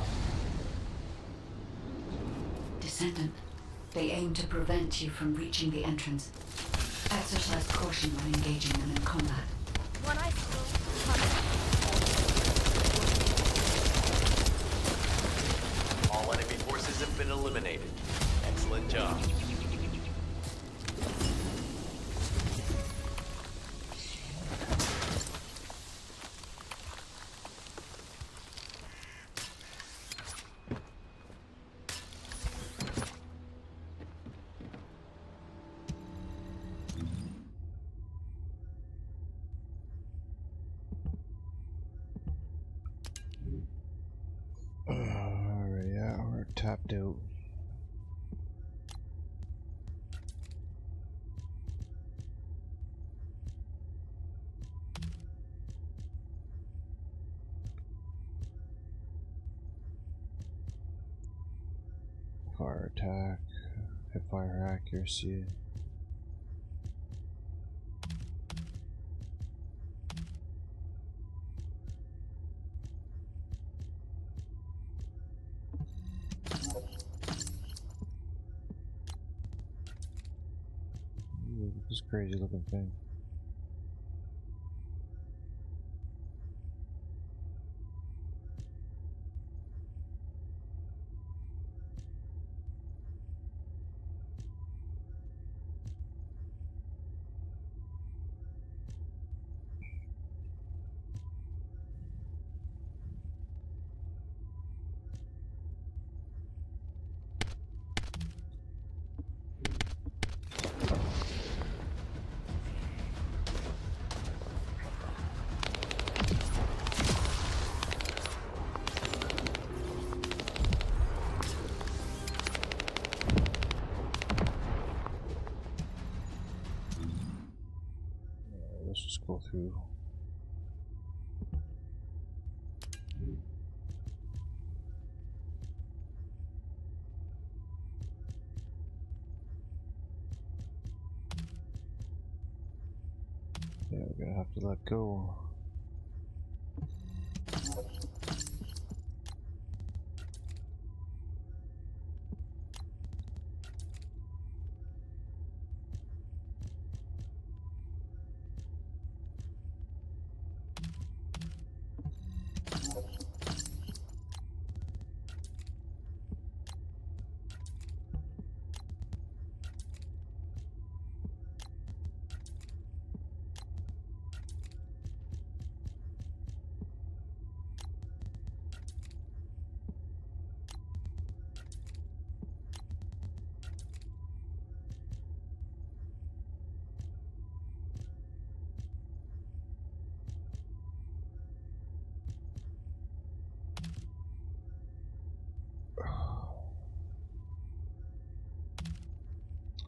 Descendant, they aim to prevent you from reaching the entrance. Exercise caution when engaging them in combat. One eye still. All enemy forces have been eliminated. Excellent job. Alright, yeah, we're tapped out. Fire attack, hip fire accuracy. Ooh, look at this crazy looking thing. Let's just go through. Yeah, we're gonna have to let go.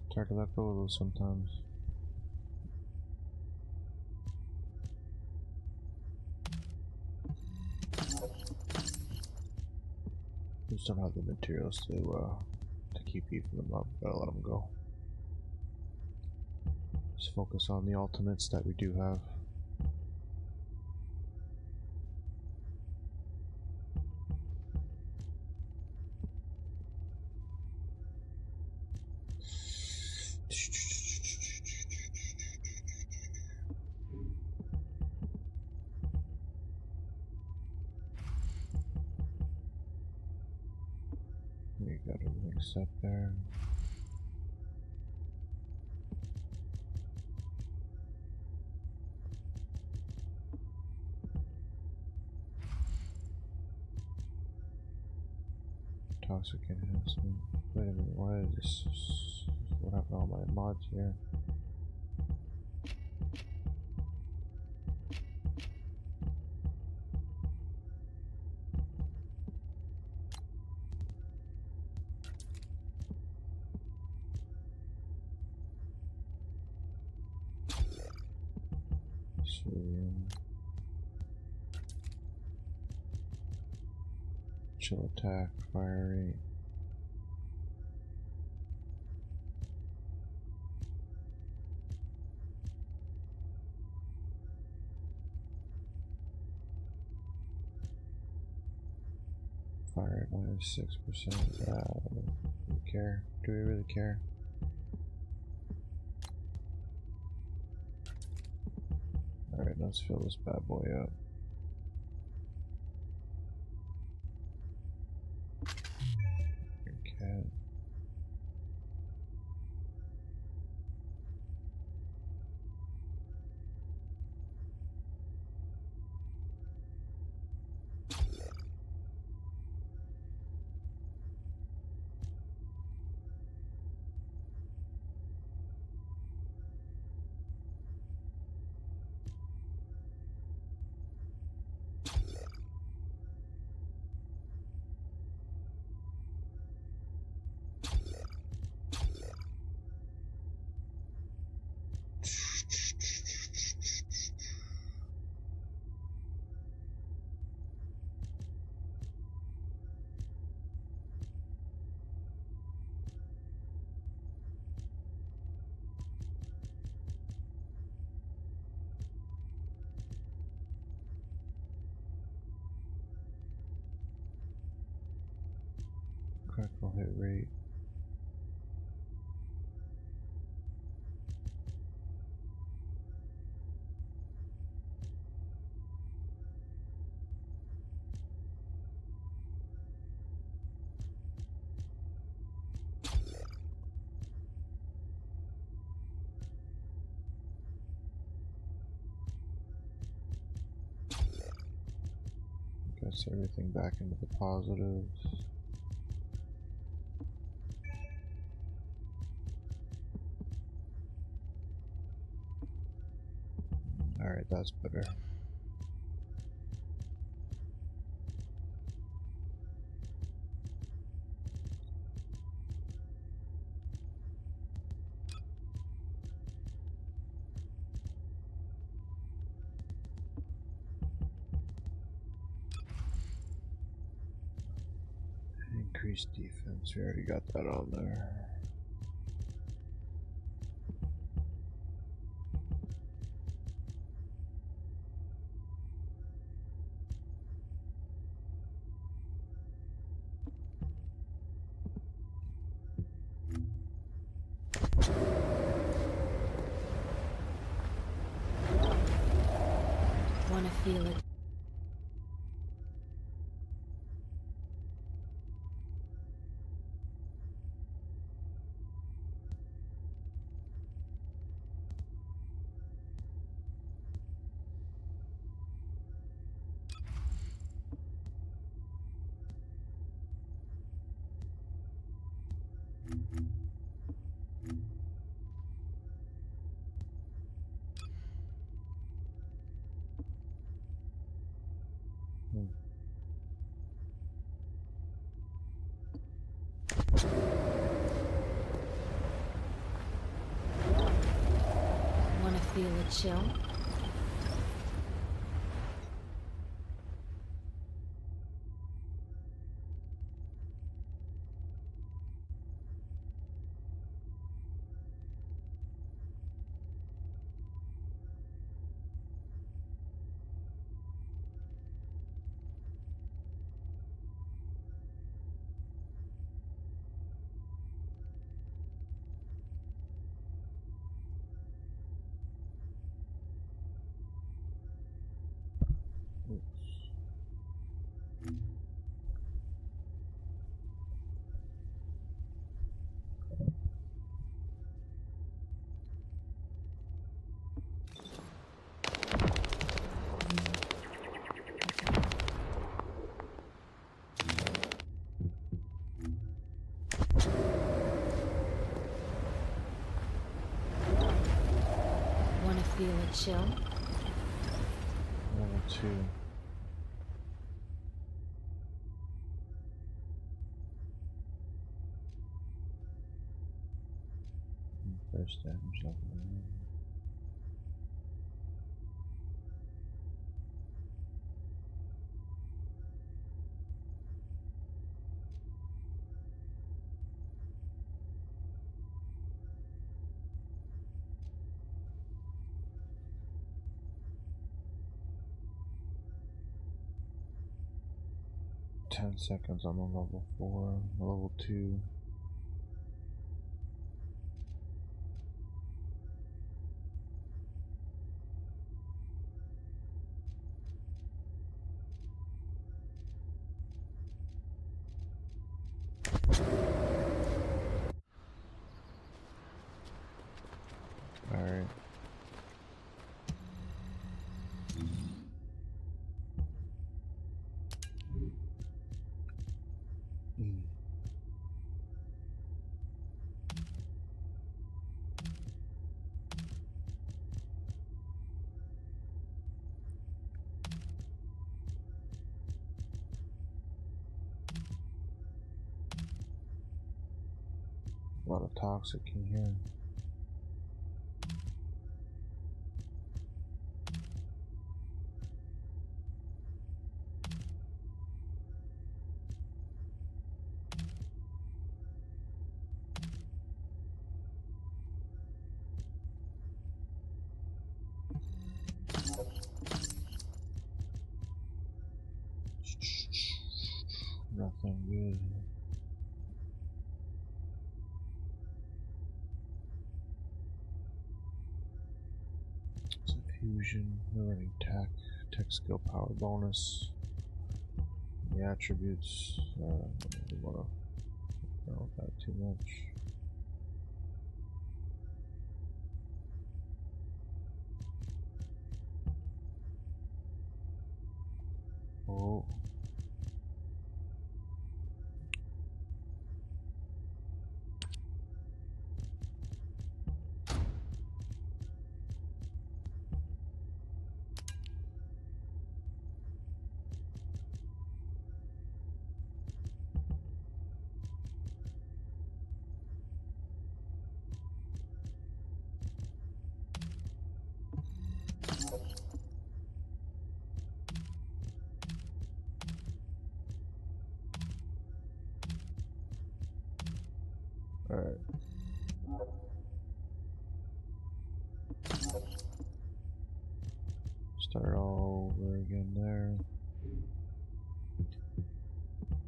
It's hard to let go of those sometimes. Just don't have the materials to keep eating them up. Gotta let them go. Just focus on the ultimates that we do have. We got everything set there. Toxic enhancement. Wait a minute, why is this? What happened to all my mods here? civilian. Chill attack, fire rate. Fire rate -6%. Do we care? Do we really care? Alright, let's fill this bad boy up. Okay. Critical hit rate. Gets everything back into the positives. Alright, that's better. Increased defense, we already got that on there. Wanna feel it? Wanna feel it chill? Wanna feel it chill? Level 2. First damage level 1. 10 seconds on the level 4, level 2. Alright. A lot of toxic in here. Nothing good. Fusion, learning tech skill power bonus. The attributes, I don't want to know that too much. Oh. Alright. Start all over again there.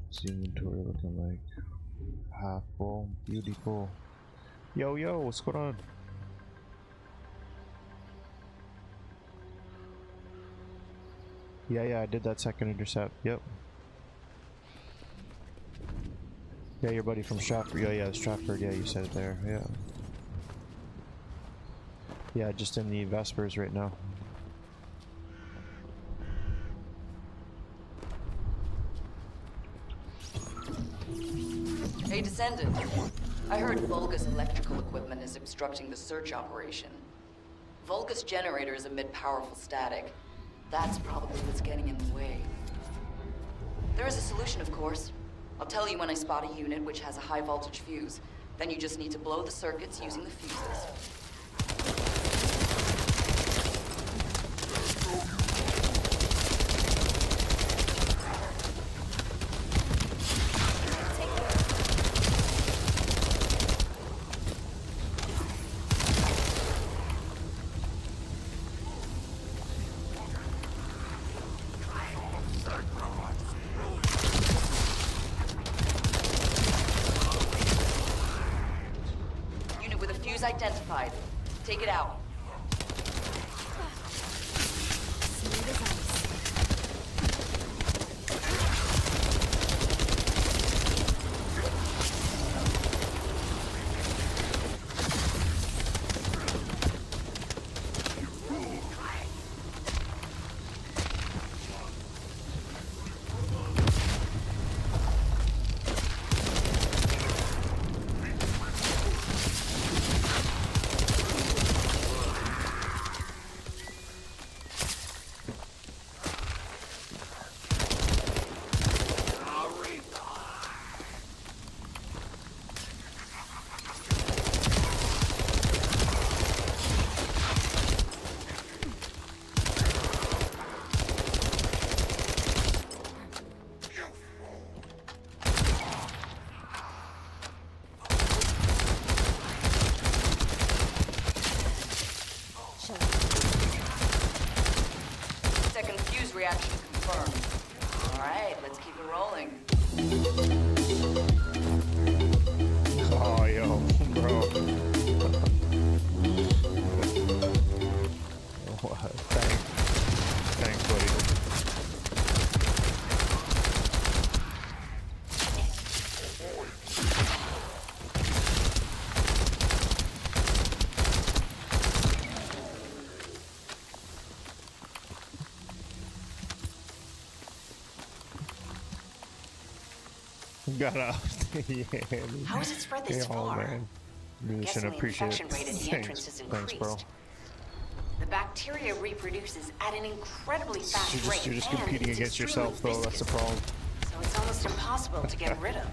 What's the inventory looking like? Half full. Beautiful. Yo, yo, what's going on? Yeah, I did that second intercept. Yep. Yeah, your buddy from Stratford. Yeah, Stratford. Yeah, you said it there. Yeah. Yeah, just in the Vespers right now. Hey, Descendant. I heard Vulgus electrical equipment is obstructing the search operation. Vulgus generators emit powerful static. That's probably what's getting in the way. There is a solution, of course. I'll tell you when I spot a unit which has a high voltage fuse. Then you just need to blow the circuits using the fuses. Identified. Take it out. Reaction confirmed. Alright, let's keep it rolling. Oh, yo, bro. What? Thanks, buddy. Got out. Yeah. How has it spread this Yeah, far? man. Really Guessing shouldn't the appreciate infection it. rate at the entrance has Thanks, bro. increased. The bacteria reproduces at an incredibly fast rate. You're just and competing it's against extremely yourself, though. That's the viscous, problem. so it's almost impossible to get rid of.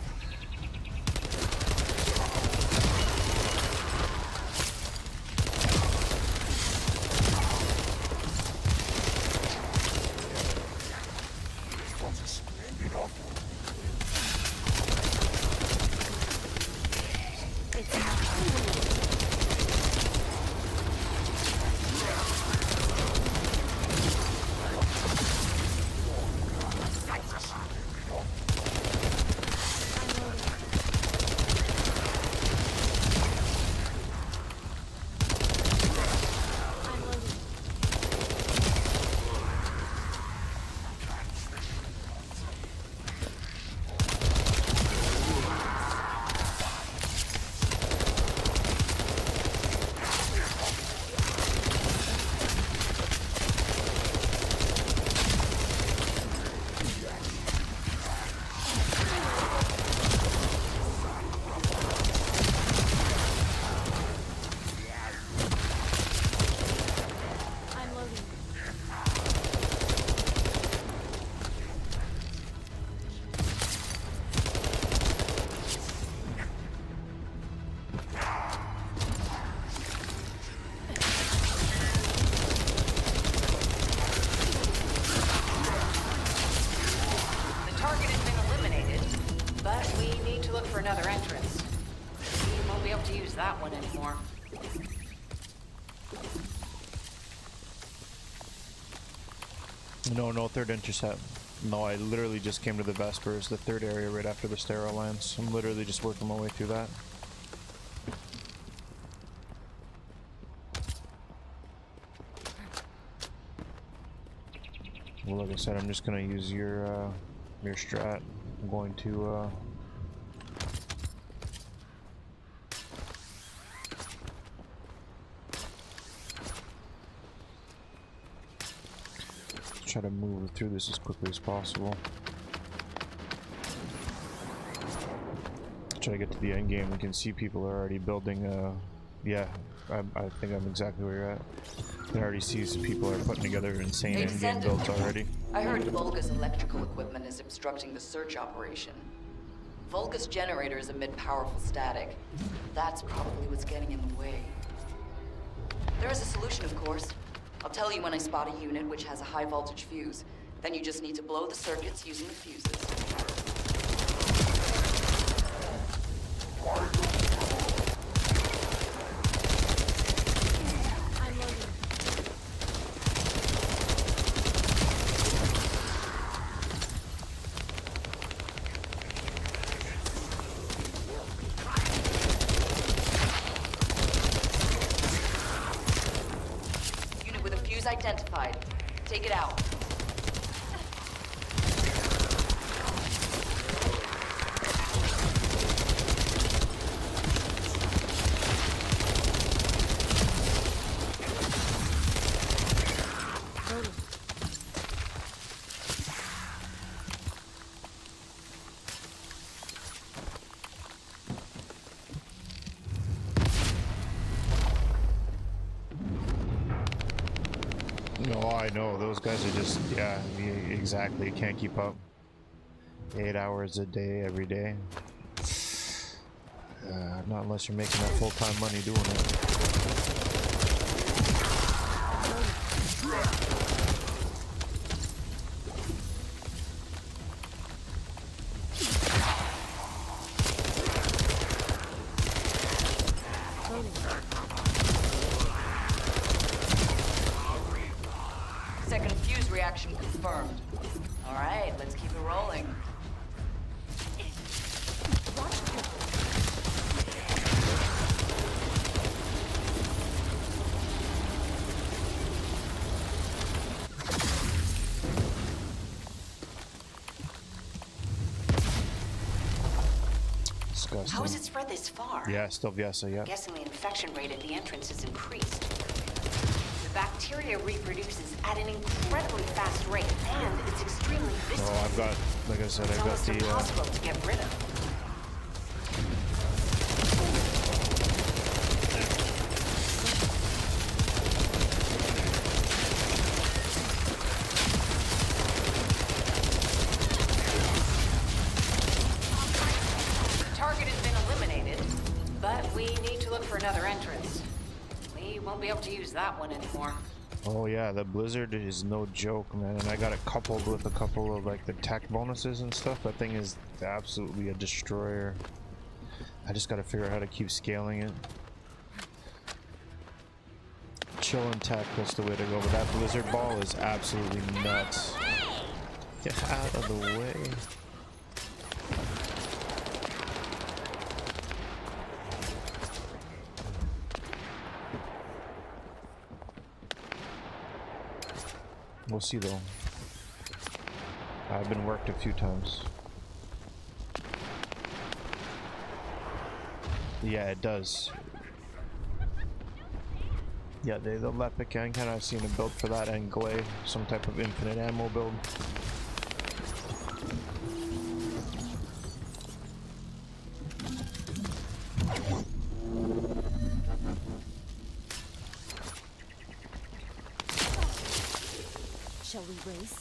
Another entrance. We won't be able to use that one anymore. No third intercept. No, I literally just came to the Vespers, the third area right after the sterile lands. I'm literally just working my way through that. Well, like I said, I'm just gonna use your strat. I'm going to try to move through this as quickly as possible. Try to get to the end game. We can see people are already building. Yeah, I think I'm exactly where you're at. I can already see some people are putting together insane end game builds already. I heard Volga's electrical equipment is obstructing the search operation. Volga's generators emit powerful static. That's probably what's getting in the way. There is a solution, of course. I'll tell you when I spot a unit which has a high voltage fuse. Then you just need to blow the circuits using the fuses. Identified. Take it out. No, I know. Those guys are just, yeah, exactly. You can't keep up. 8 hours a day, every day. Not unless you're making that full-time money doing it. Second fuse reaction confirmed. All right, let's keep it rolling. Watch carefully. Disgusting. How has it spread this far? Yeah, still Viessa, yeah. I'm guessing the infection rate at the entrance has increased. The bacteria reproduces at an incredibly fast rate, and it's extremely viscous. Oh, I've got, like I said, It's I've got almost the impossible to get rid of. The target has been eliminated, but we need to look for another entrance. We won't be able to use that one anymore. Oh yeah, the blizzard is no joke, man. And I got it coupled with a couple of like the tech bonuses and stuff. That thing is absolutely a destroyer. I just gotta figure out how to keep scaling it. Chill and tech, that's the way to go. But that blizzard ball is absolutely nuts. Get out of the way. We'll see though. I've been worked a few times. Yeah, it does. Yeah, the Lepic and kind of seen a build for that, and Glaive, some type of infinite ammo build. Shall we race?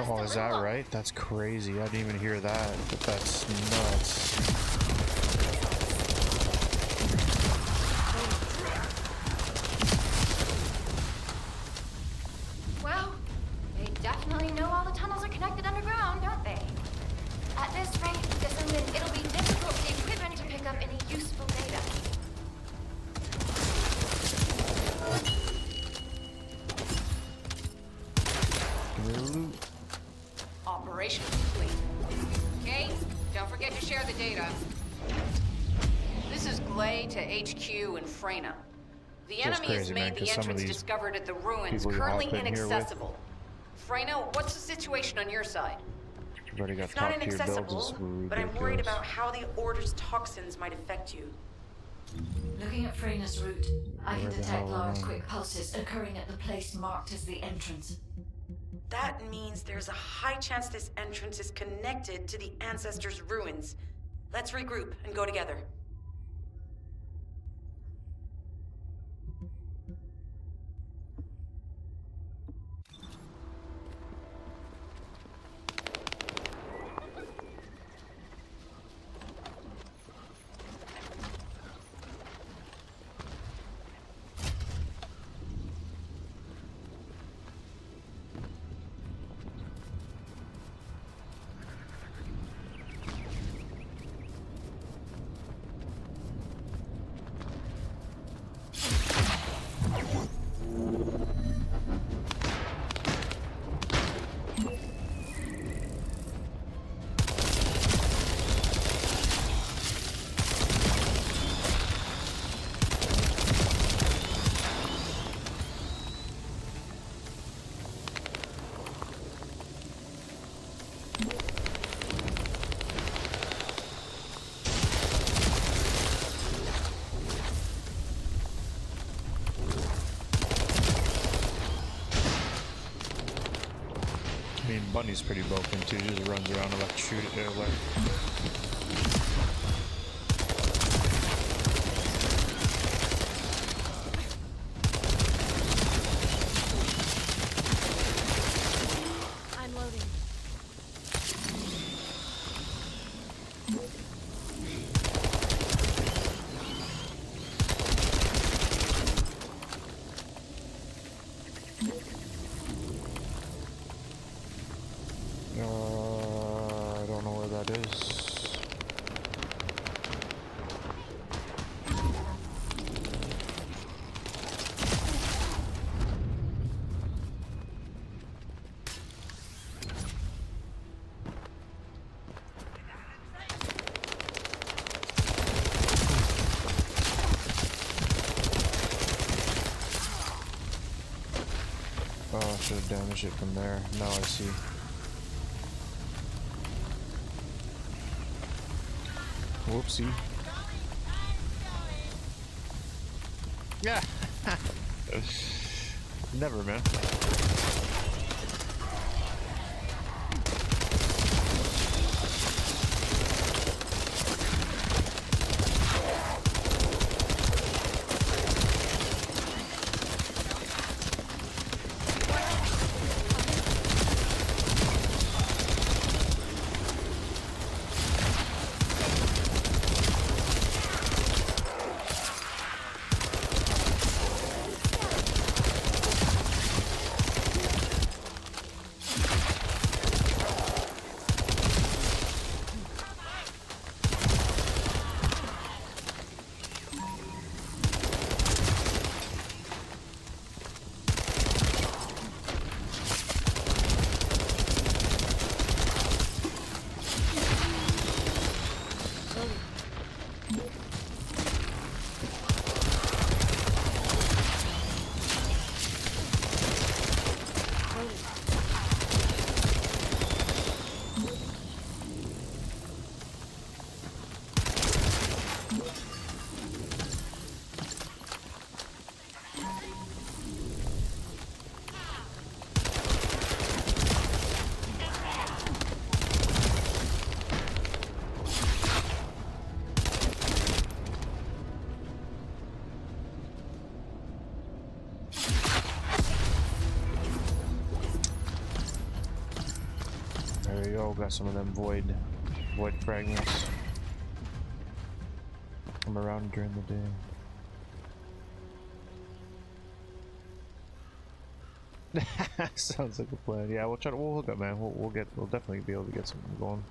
Oh, is that right? That's crazy. I didn't even hear that, but that's nuts. Well, they definitely know all the tunnels are connected underground, don't they? At this rate, Descendant, it'll be difficult for the equipment to pick up any useful data. Operation complete. Okay, don't forget to share the data. This is Glay to HQ in Freyna. The enemy has made the entrance discovered at the ruins currently inaccessible. Freyna, what's the situation on your side? It's not inaccessible, but I'm worried about how the Order's toxins might affect you. Looking at Freyna's route, I can detect large quick pulses occurring at the place marked as the entrance. That means there's a high chance this entrance is connected to the Ancestors' ruins. Let's regroup and go together. I mean, Bunny's pretty broken too. He just runs around and shoot it. I'm loading. I don't know where that is. Oh, I should have damaged it from there. Now I see. Whoopsie. Yeah. Never, man. There you go, got some of them void fragments. I'm around during the day. Sounds like a plan. Yeah, we'll hook up, man. We'll definitely be able to get something going.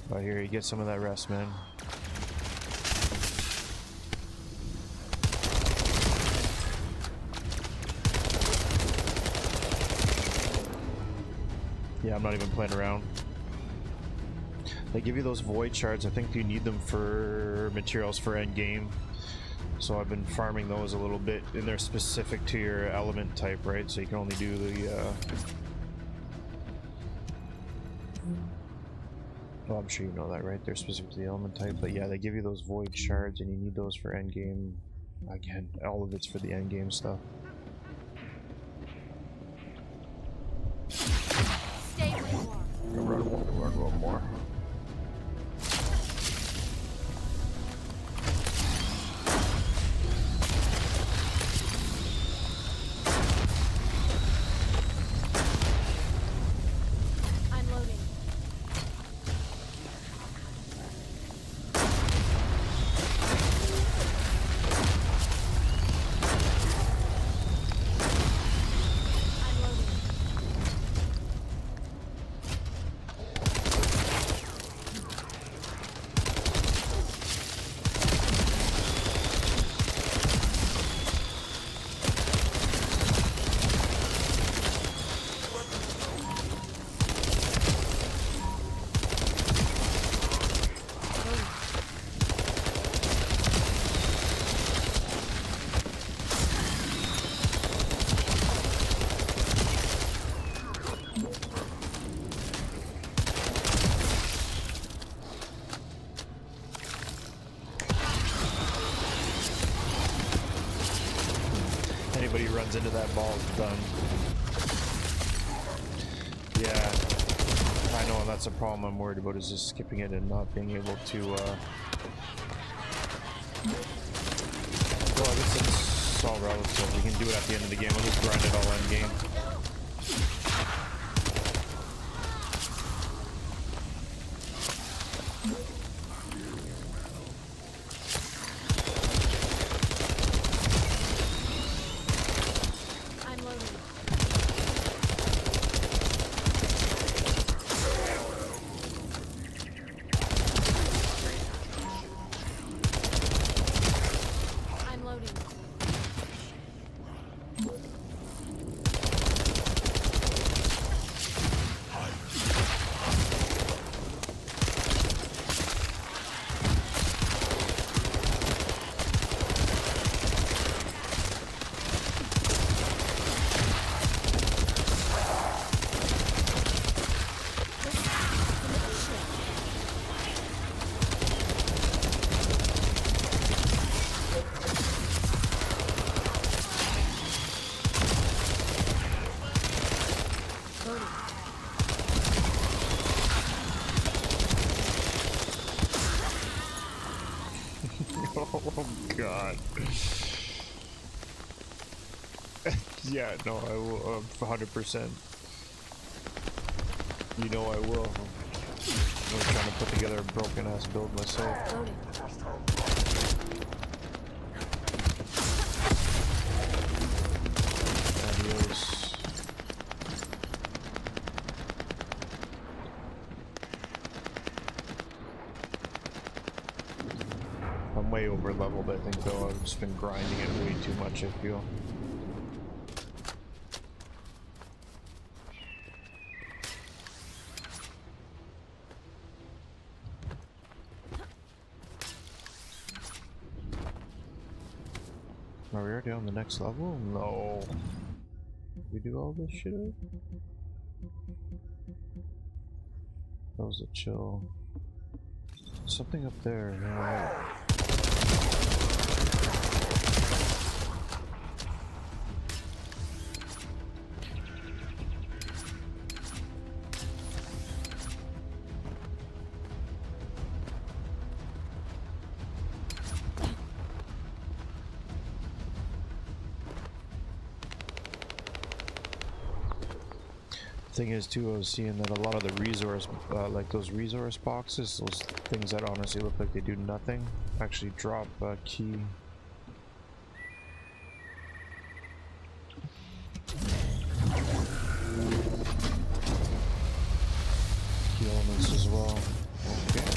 Right here, you get some of that rest, man. Yeah, I'm not even playing around. They give you those void shards. I think you need them for materials for end game. So I've been farming those a little bit, and they're specific to your element type, right? So you can only do the well, I'm sure you know that, right? They're specific to the element type, but yeah, they give you those void shards, and you need those for end game. Again, all of it's for the end game stuff. Stay where you are. Run one more. I'm loading. into that ball is done. Yeah, I know, and that's a problem I'm worried about, is just skipping it and not being able to, well, I guess it's all relative. We can do it at the end of the game. We'll just grind it all end game. Oh god. Yeah, no, I will, 100%. You know I will. I'm trying to put together a broken ass build myself. Adios. I'm way over leveled, I think, though. I've just been grinding it way too much, I feel. Are we already on the next level? No. Did we do all this shit? That was a chill. Something up there. Thing is too, I was seeing that a lot of the resource, like those resource boxes, those things that honestly look like they do nothing, actually drop key. Key elements as well. Okay.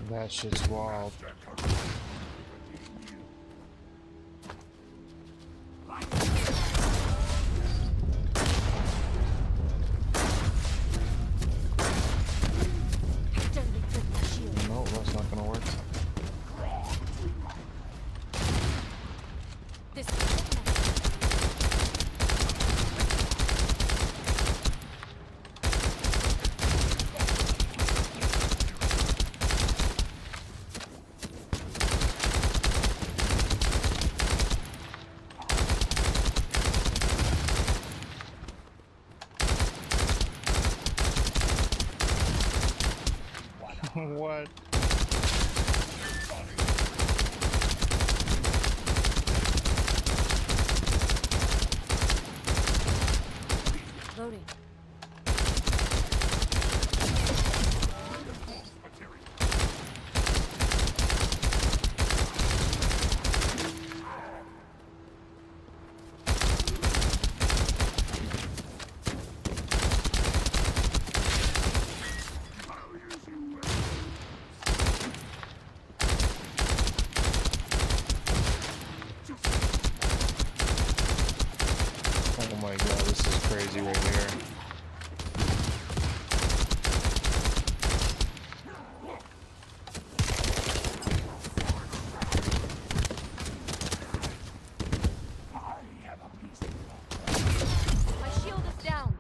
That shit's wild. What? Loading. Oh my god, this is crazy right here. My shield is down.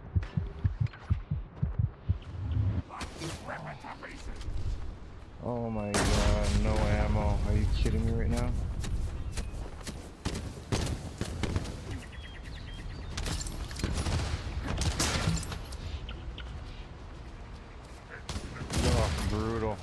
Oh my god, no ammo. Are you kidding me right now? Oh, brutal.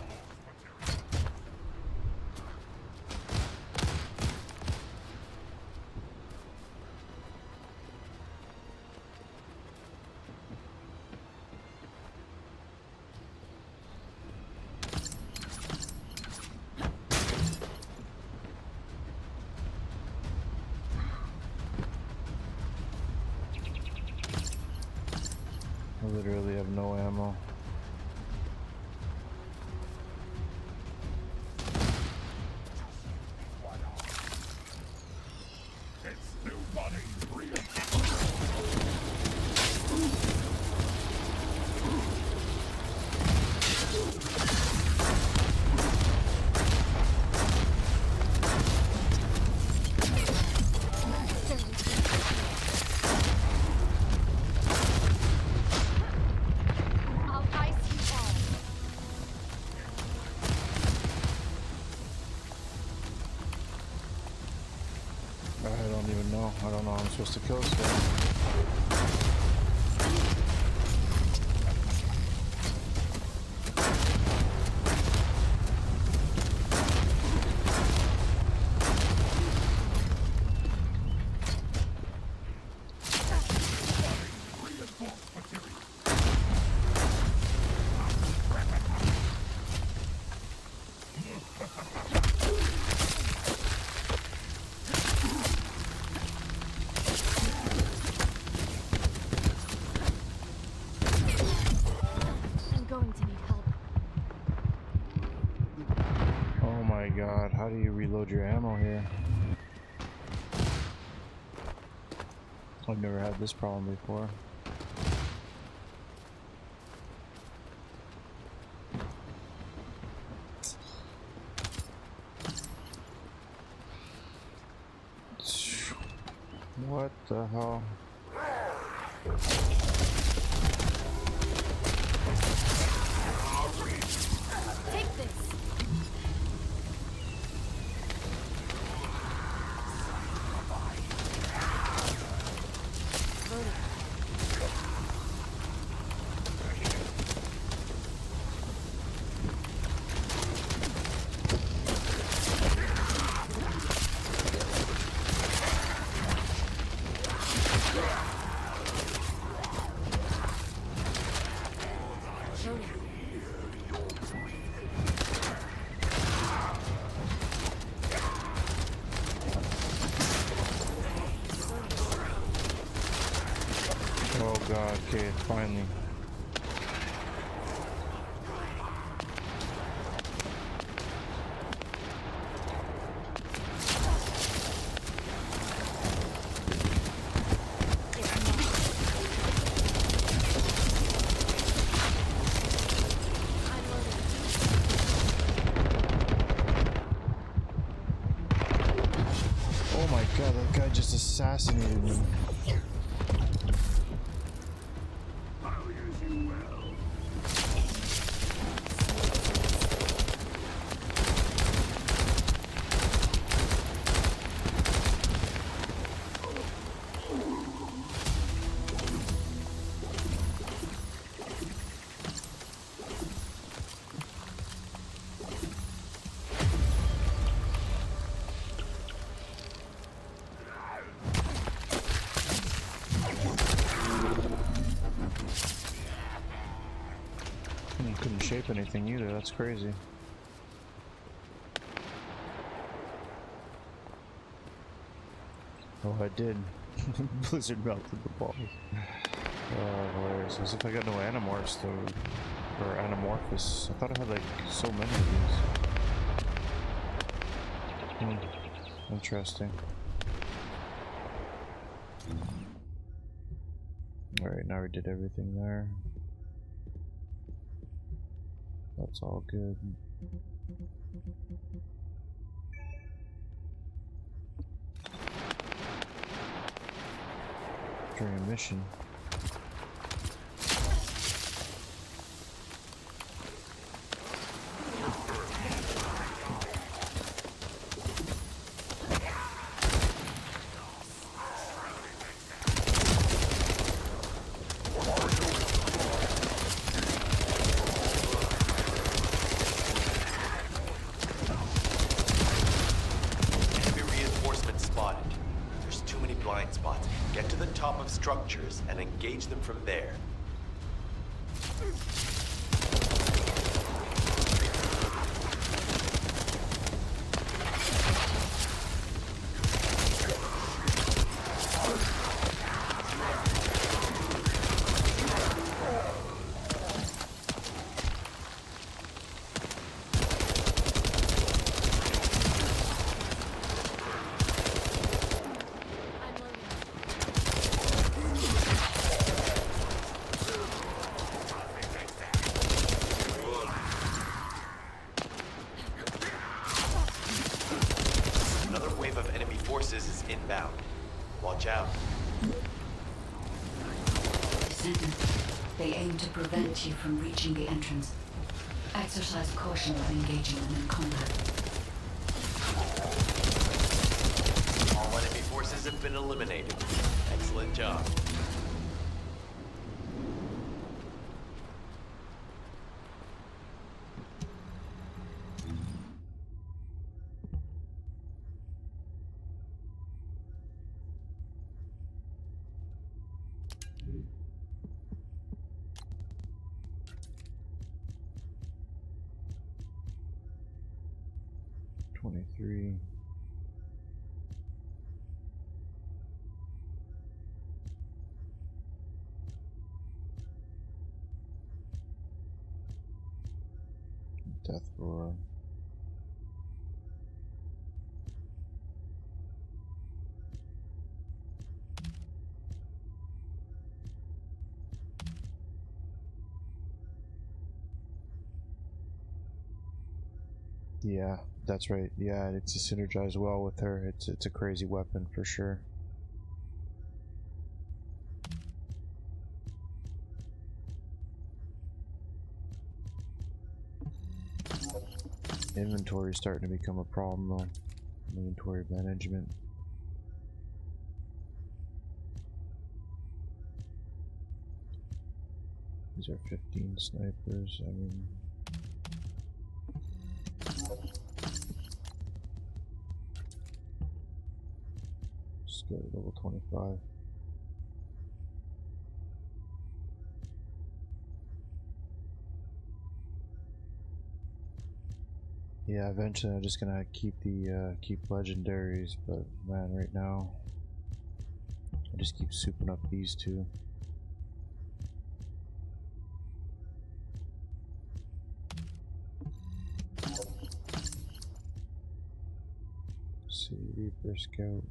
I literally have no ammo. I'll ice you all. I don't even know. I don't know how I'm supposed to kill this guy. I'm going to need help. Oh my god, how do you reload your ammo here? I've never had this problem before. What the hell? Take this. Oh god, okay, finally. Oh my god, that guy just assassinated me. Couldn't shape anything either, that's crazy. Oh, I did. Blizzard melted the balls. Oh, hilarious. As if I got no Animorphs though. Or Anamorphous. I thought I had like so many of these. Interesting. Alright, now we did everything there. That's all good. During a mission. Structures and engage them from there. Watch out. Descendant, they aim to prevent you from reaching the entrance. Exercise caution when engaging them in combat. All enemy forces have been eliminated. Excellent job. Death Roar. Yeah, that's right. Yeah, it's synergized well with her. It's a crazy weapon for sure. Inventory is starting to become a problem though. Inventory management. These are 15 snipers. I mean, just go to level 25. Yeah, eventually I'm just gonna keep the keep legendaries, but man, right now I just keep souping up these two. City Reaper Scout.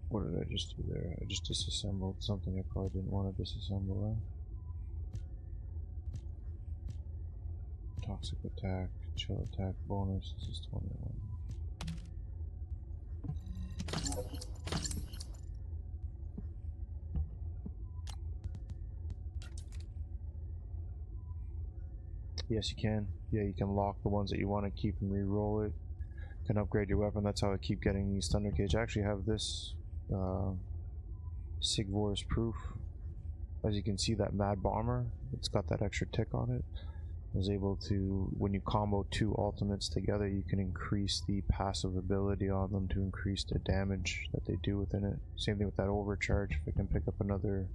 What did I just do there? I just disassembled something I probably didn't want to disassemble. Toxic attack, chill attack bonus. This is 21. Yes, you can. Yeah, you can lock the ones that you want to keep and re-roll it. You can upgrade your weapon. That's how I keep getting these Thunder Cage. I actually have this Sigvor's Proof as you can see, that Mad Bomber, it's got that extra tick on it. I was able to, when you combo 2 ultimates together, you can increase the passive ability on them to increase the damage that they do within it. Same thing with that overcharge. If I can pick up another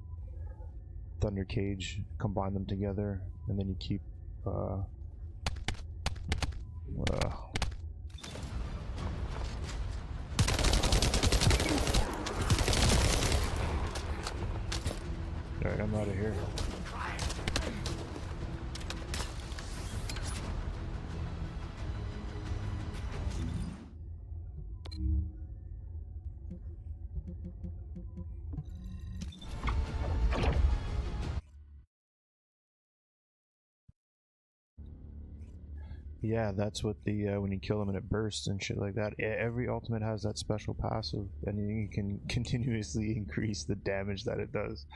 Thunder Cage, combine them together, and then you keep alright, I'm out of here. Yeah, that's what the when you kill them and it bursts and shit like that. Every ultimate has that special passive, and you can continuously increase the damage that it does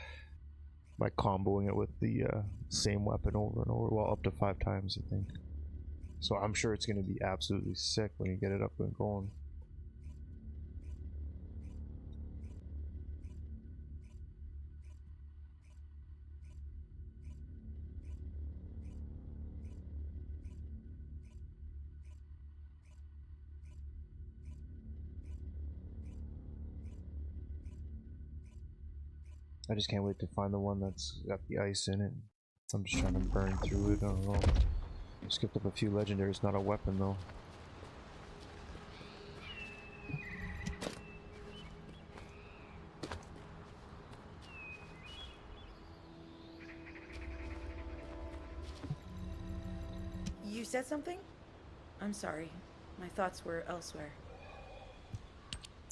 by comboing it with the same weapon over and over. Well, up to 5 times, I think. So I'm sure it's going to be absolutely sick when you get it up and going. I just can't wait to find the one that's got the ice in it. I'm just trying to burn through it. I don't know. Skipped up a few legendaries, not a weapon though. You said something? I'm sorry. My thoughts were elsewhere.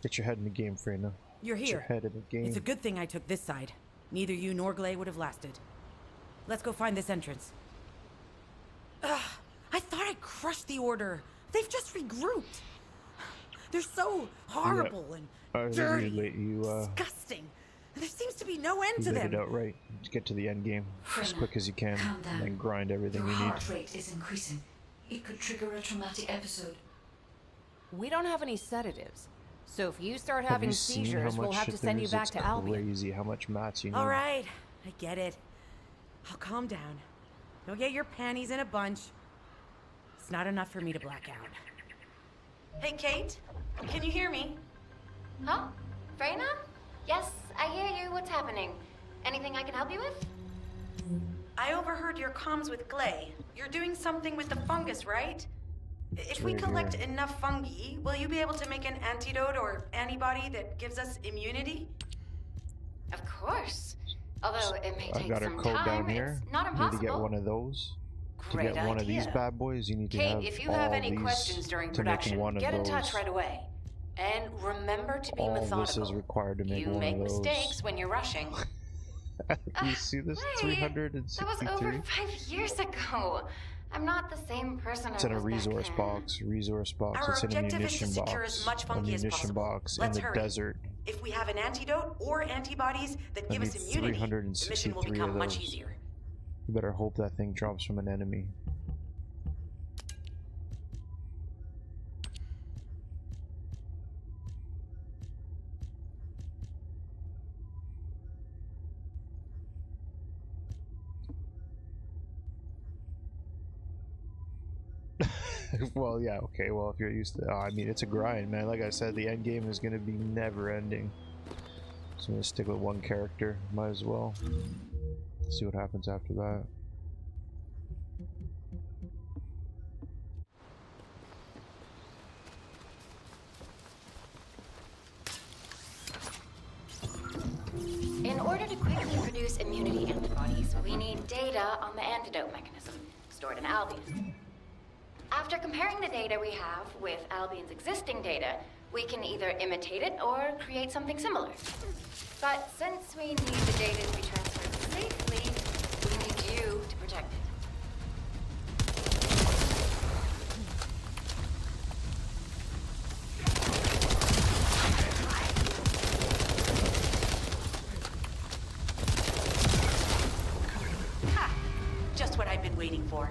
Get your head in the game, Freyna. You're here. Get your head in the game. It's a good thing I took this side. Neither you nor Glay would have lasted. Let's go find this entrance. Ugh, I thought I crushed the Order. They've just regrouped. They're so horrible and dirty, disgusting. There seems to be no end to them. It out right. Let's get to the end game as quick as you can, and then grind everything Your you need. heart rate is increasing. It could trigger a traumatic episode. We don't have any sedatives. So if you start Have having you seen seizures, how we'll much have to shit send there you is? back It's to Albion. crazy how much mats you need. All right, I get it. I'll calm down. You'll get your panties in a bunch. It's not enough for me to black out. Hey, Kate, can you hear me? Huh? Freyna? Yes, I hear you. What's happening? Anything I can help you with? I overheard your comms with Glay. You're doing something with the fungus, right? If we right collect here. enough fungi, will you be able to make an antidote or antibody that gives us immunity? Of course. Although it may I take got a some code time, down here. it's not You need impossible. to get one of those. Great To get one of these idea. bad boys, you need to Kate, have if you all have any these questions during to make production, one of get in those. touch right away. And remember to be All methodical. this is required to make You one make of those. mistakes when you're rushing. You see this? Wait, 363. that was over 5 years ago. I'm not the same person It's I in a was back resource then. box. Resource box. Our It's an objective is to ammunition secure box. as much fungi as Ammunition possible. box Let's in the hurry. desert. If we have an antidote or antibodies that I give us need immunity, the mission will 363 become of much those. easier. You better hope that thing drops from an enemy. Well, yeah, okay, well, if you're used to... I mean, it's a grind, man. Like I said, the end game is going to be never-ending. So I'm going to stick with one character. Might as well. See what happens after that. In order to quickly produce immunity antibodies, we need data on the antidote mechanism, stored in Albion. After comparing the data we have with Albion's existing data, we can either imitate it or create something similar. But since we need the data to be transferred safely, we need you to protect it. Ha! Just what I've been waiting for.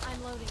I'm loading.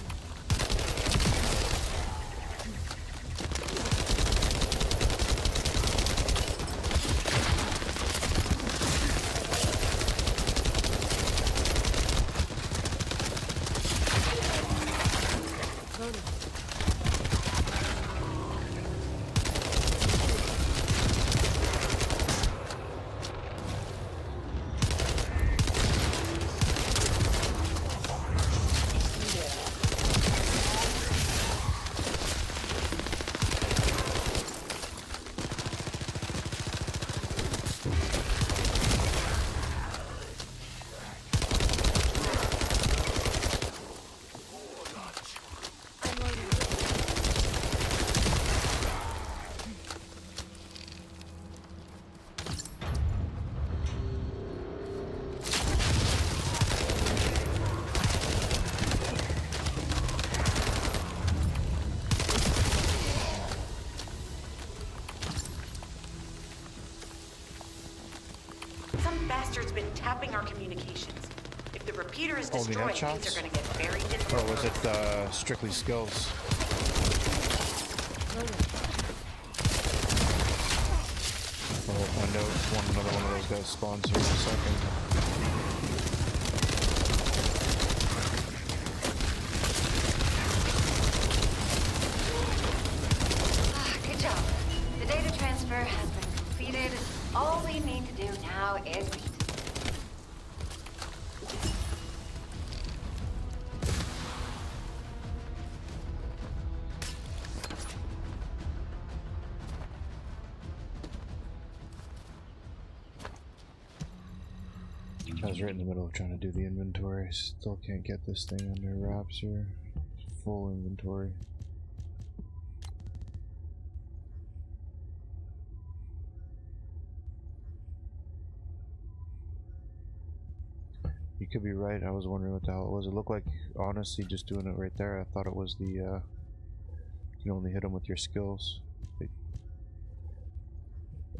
Some bastard's been tapping our communications. If the repeater is Only destroyed, headshots? things are gonna get buried in the Or was it strictly skills? I'll find out. Another one of those guys spawns here in a second. Good job. The data transfer has been completed. All we need to do now is wait. I was right in the middle of trying to do the inventory. Still can't get this thing under wraps here. Full inventory. You could be right. I was wondering what the hell it was. It looked like, honestly, just doing it right there. I thought it was the, you only hit them with your skills.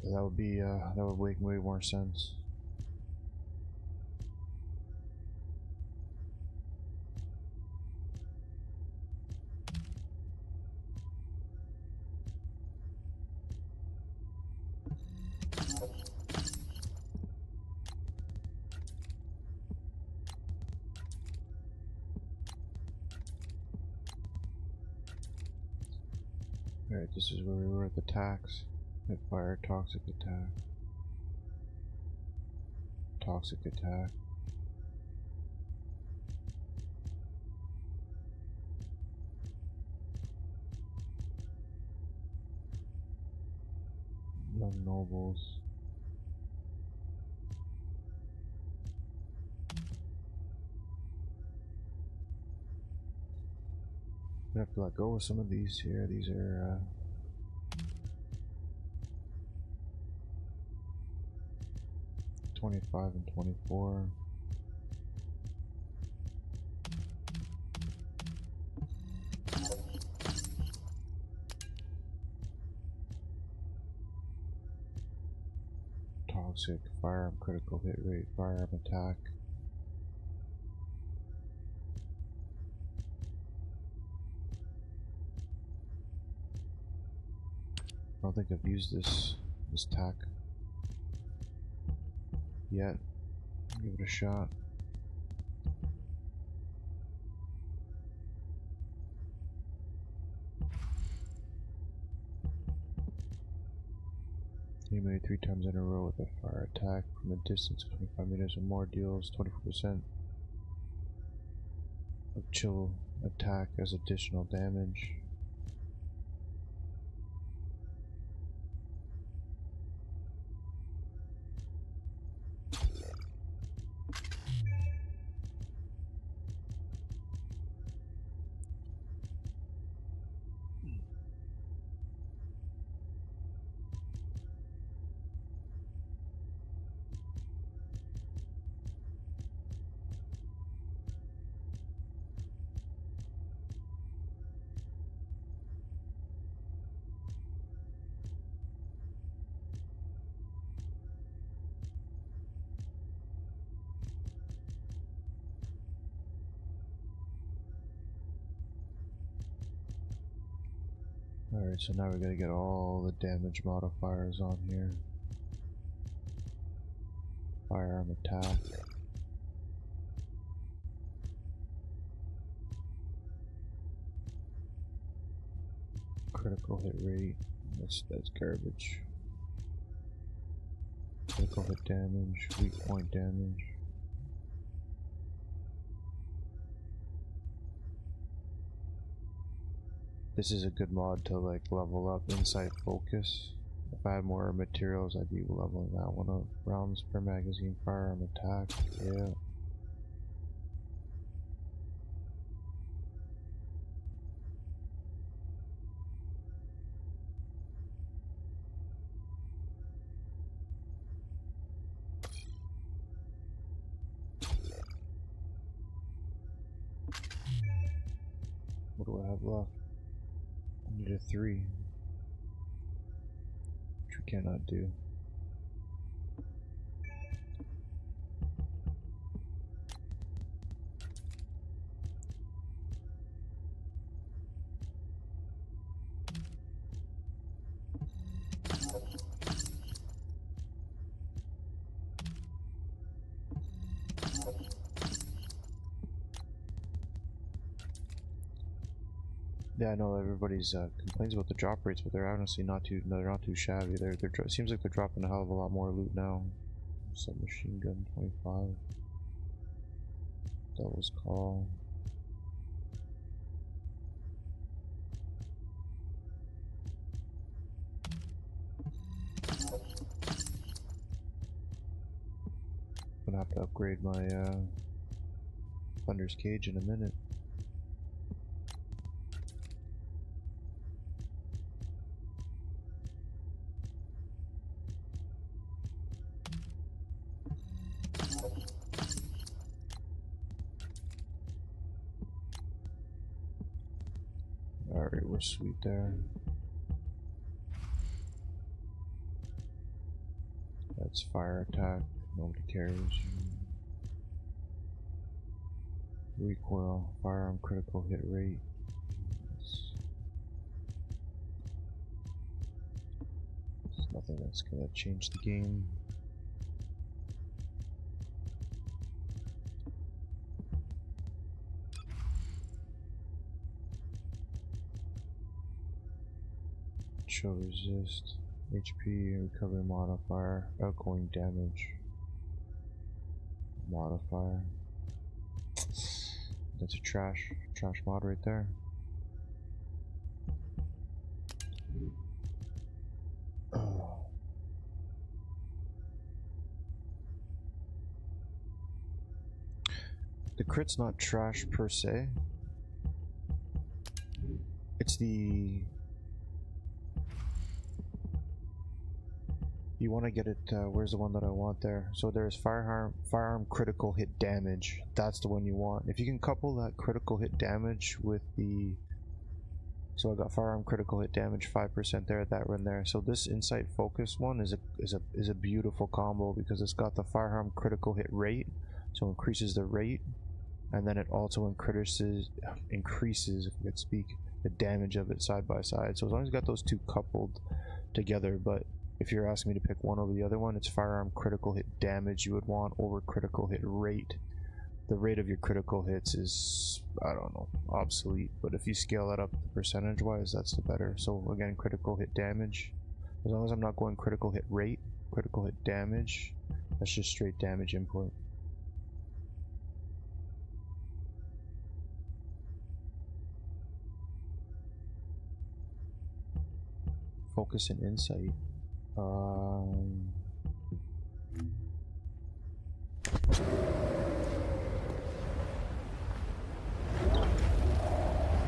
That would be, that would make way more sense. Alright, this is where we were at the tax. Hit fire, toxic attack. Toxic attack. Young nobles. I have to let go of some of these here. These are 25 and 24. Toxic, firearm critical hit rate, firearm attack. I don't think I've used this tack yet. Give it a shot. Eliminated 3 times in a row with a fire attack from a distance of 25 meters or more deals 24% of chill attack as additional damage. Alright, so now we gotta get all the damage modifiers on here. Firearm attack. Critical hit rate. That's garbage. Critical hit damage, weak point damage. This is a good mod to like level up insight focus. If I had more materials, I'd be leveling that one up. Rounds per magazine, firearm attack, yeah. What do I have left? I need a 3. Which we cannot do. Yeah, I know everybody's complains about the drop rates, but they're honestly not too. No, they're not too shabby. Seems like they're dropping a hell of a lot more loot now. Submachine gun 25. Devil's Call. Gonna have to upgrade my Thunder's Cage in a minute. Alright, we're sweet there. That's fire attack. Nobody cares. Recoil, firearm critical hit rate. It's nothing that's gonna change the game. Show resist, HP, recovery modifier, outgoing damage modifier. That's a trash mod right there. Oh. The crit's not trash per se. It's the... You want to get it, where's the one that I want there? So there's firearm critical hit damage. That's the one you want. If you can couple that critical hit damage with the... So I got firearm critical hit damage 5% there, that one there. So this Insight Focus one is a beautiful combo because it's got the firearm critical hit rate, so increases the rate, and then it also increases if I could speak, the damage of it side by side. So as long as you got those two coupled together, but if you're asking me to pick one over the other one, it's firearm critical hit damage you would want over critical hit rate. The rate of your critical hits is, I don't know, obsolete, but if you scale that up percentage wise, that's the better. So again, critical hit damage, as long as I'm not going critical hit rate, critical hit damage, that's just straight damage input. Focus and Insight. I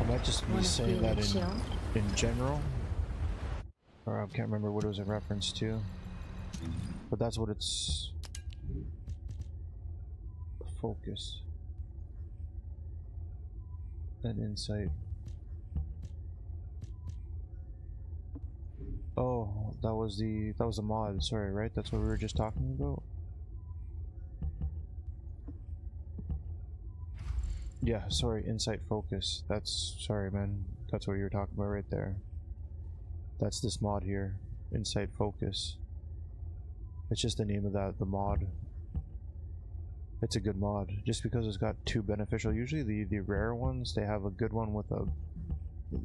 might just be saying that in general, or I can't remember what it was in reference to, but that's what it's. Focus and Insight. Oh, that was the mod, sorry, right? That's what we were just talking about? Yeah, sorry, Insight Focus. That's, sorry man, that's what you were talking about right there. That's this mod here, Insight Focus. It's just the name of the mod. It's a good mod, just because it's got two beneficial, usually the rare ones, they have a good one with a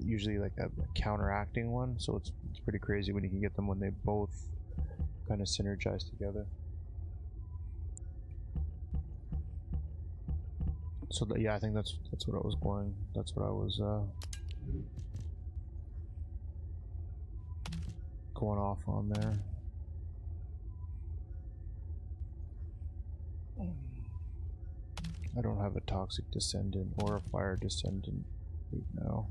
usually like a counteracting one, so it's pretty crazy when you can get them when they both kind of synergize together. So yeah, I think that's what I was going. That's what I was going off on there. I don't have a Toxic Descendant or a Fire Descendant right now.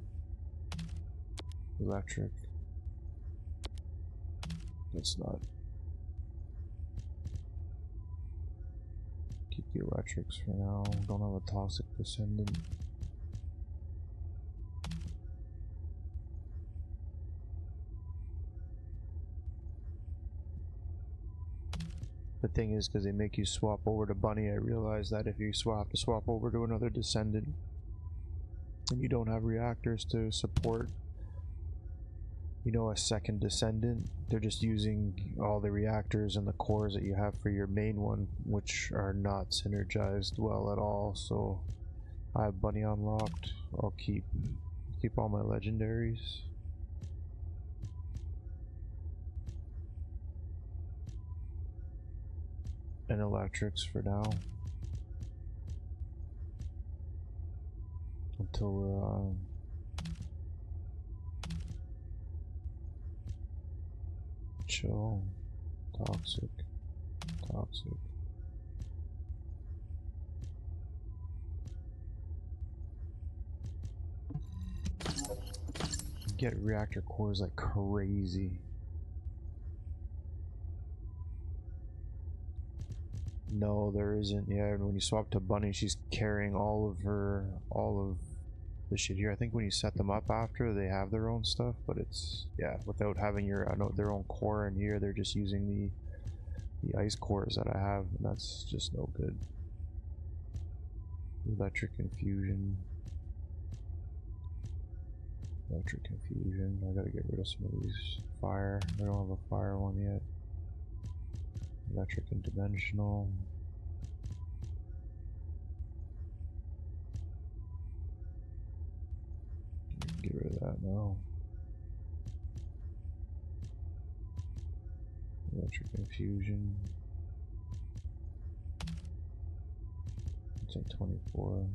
Electric. That's not. Keep the electrics for now. Don't have a Toxic Descendant. The thing is, because they make you swap over to Bunny, I realize that if you have to swap over to another Descendant and you don't have reactors to support, you know, a second Descendant, they're just using all the reactors and the cores that you have for your main one, which are not synergized well at all. So I have Bunny unlocked. I'll keep Keep all my legendaries. And electrics for now. Until we're chill. Toxic. Get reactor cores like crazy. No, there isn't. Yeah, when you swap to Bunny, she's carrying all of the shit here. I think when you set them up after, they have their own stuff, but it's, yeah, without having their own core in here, they're just using the ice cores that I have, and that's just no good. Electric infusion. I gotta get rid of some of these fire. I don't have a fire one yet. Electric and dimensional. Get rid of that now. Electric infusion. It's at 24.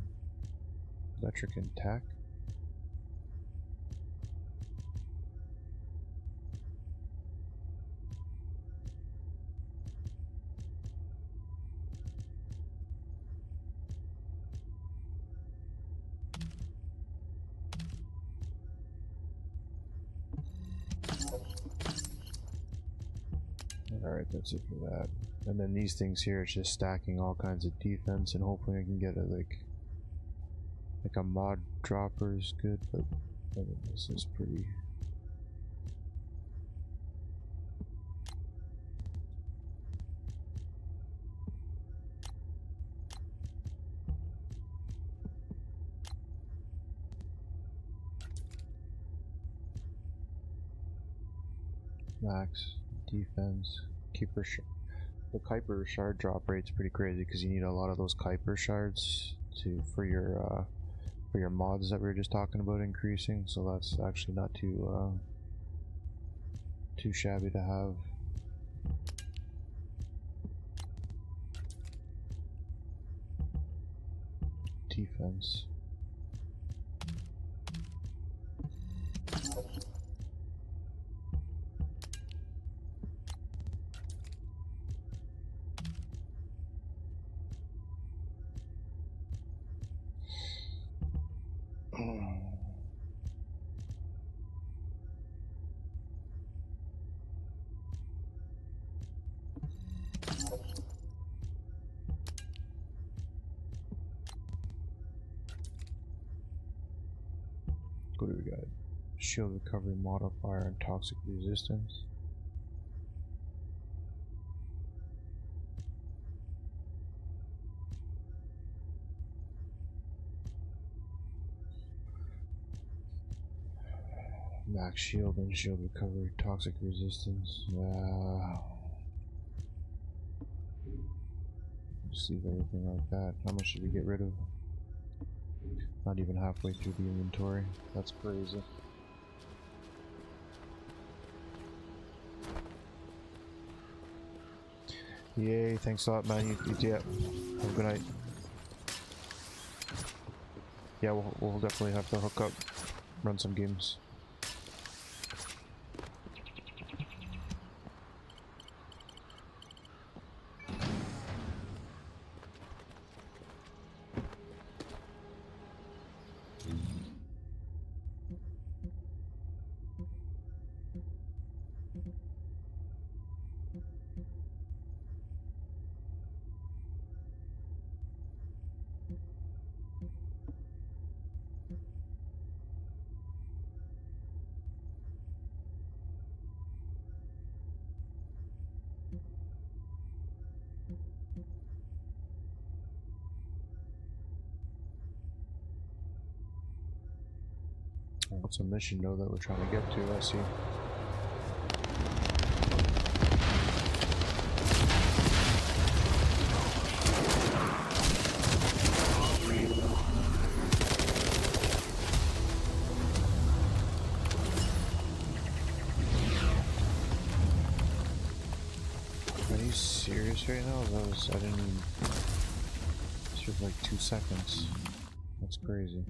Electric and tech. Alright, that's it for that. And then these things here, it's just stacking all kinds of defense, and hopefully I can get like a mod dropper is good, but I mean, this is pretty. Max defense. The Kuiper shard drop rate's pretty crazy because you need a lot of those Kuiper shards for your mods that we were just talking about increasing. So that's actually not too shabby to have. Defense. What do we got? Shield recovery modifier and toxic resistance. Max shield and shield recovery, toxic resistance. Just leave everything like that. How much should we get rid of? Not even halfway through the inventory. That's crazy. Yay, thanks a lot, man. Yeah, have a good night. Yeah, we'll definitely have to hook up, run some games. What's a mission though that we're trying to get to? I see. serious right now? I didn't even... It took like 2 seconds. That's crazy.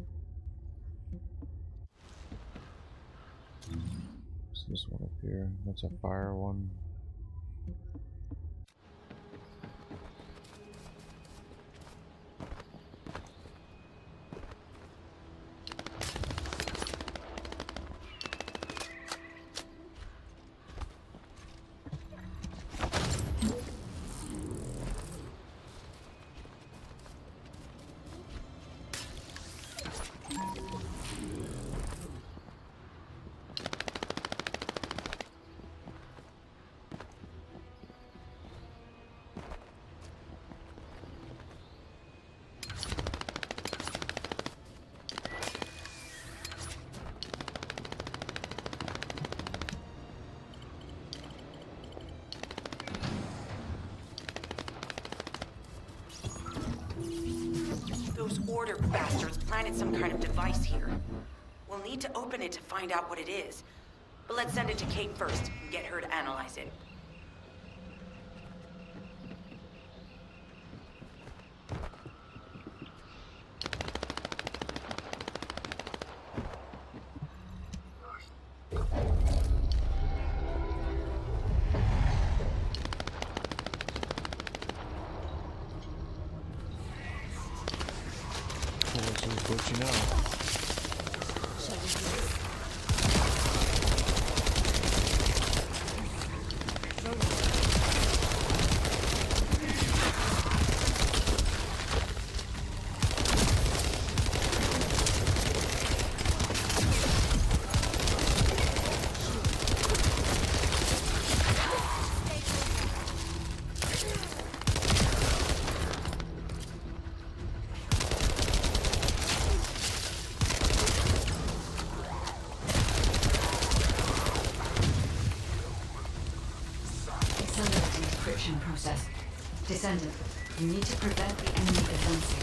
What's this one up here? That's a fire one. Those order bastards planted some kind of device here. We'll need to open it to find out what it is. But let's send it to Kate first and get her to analyze it. What you know? Process. Descendant, you need to prevent the enemy advancing.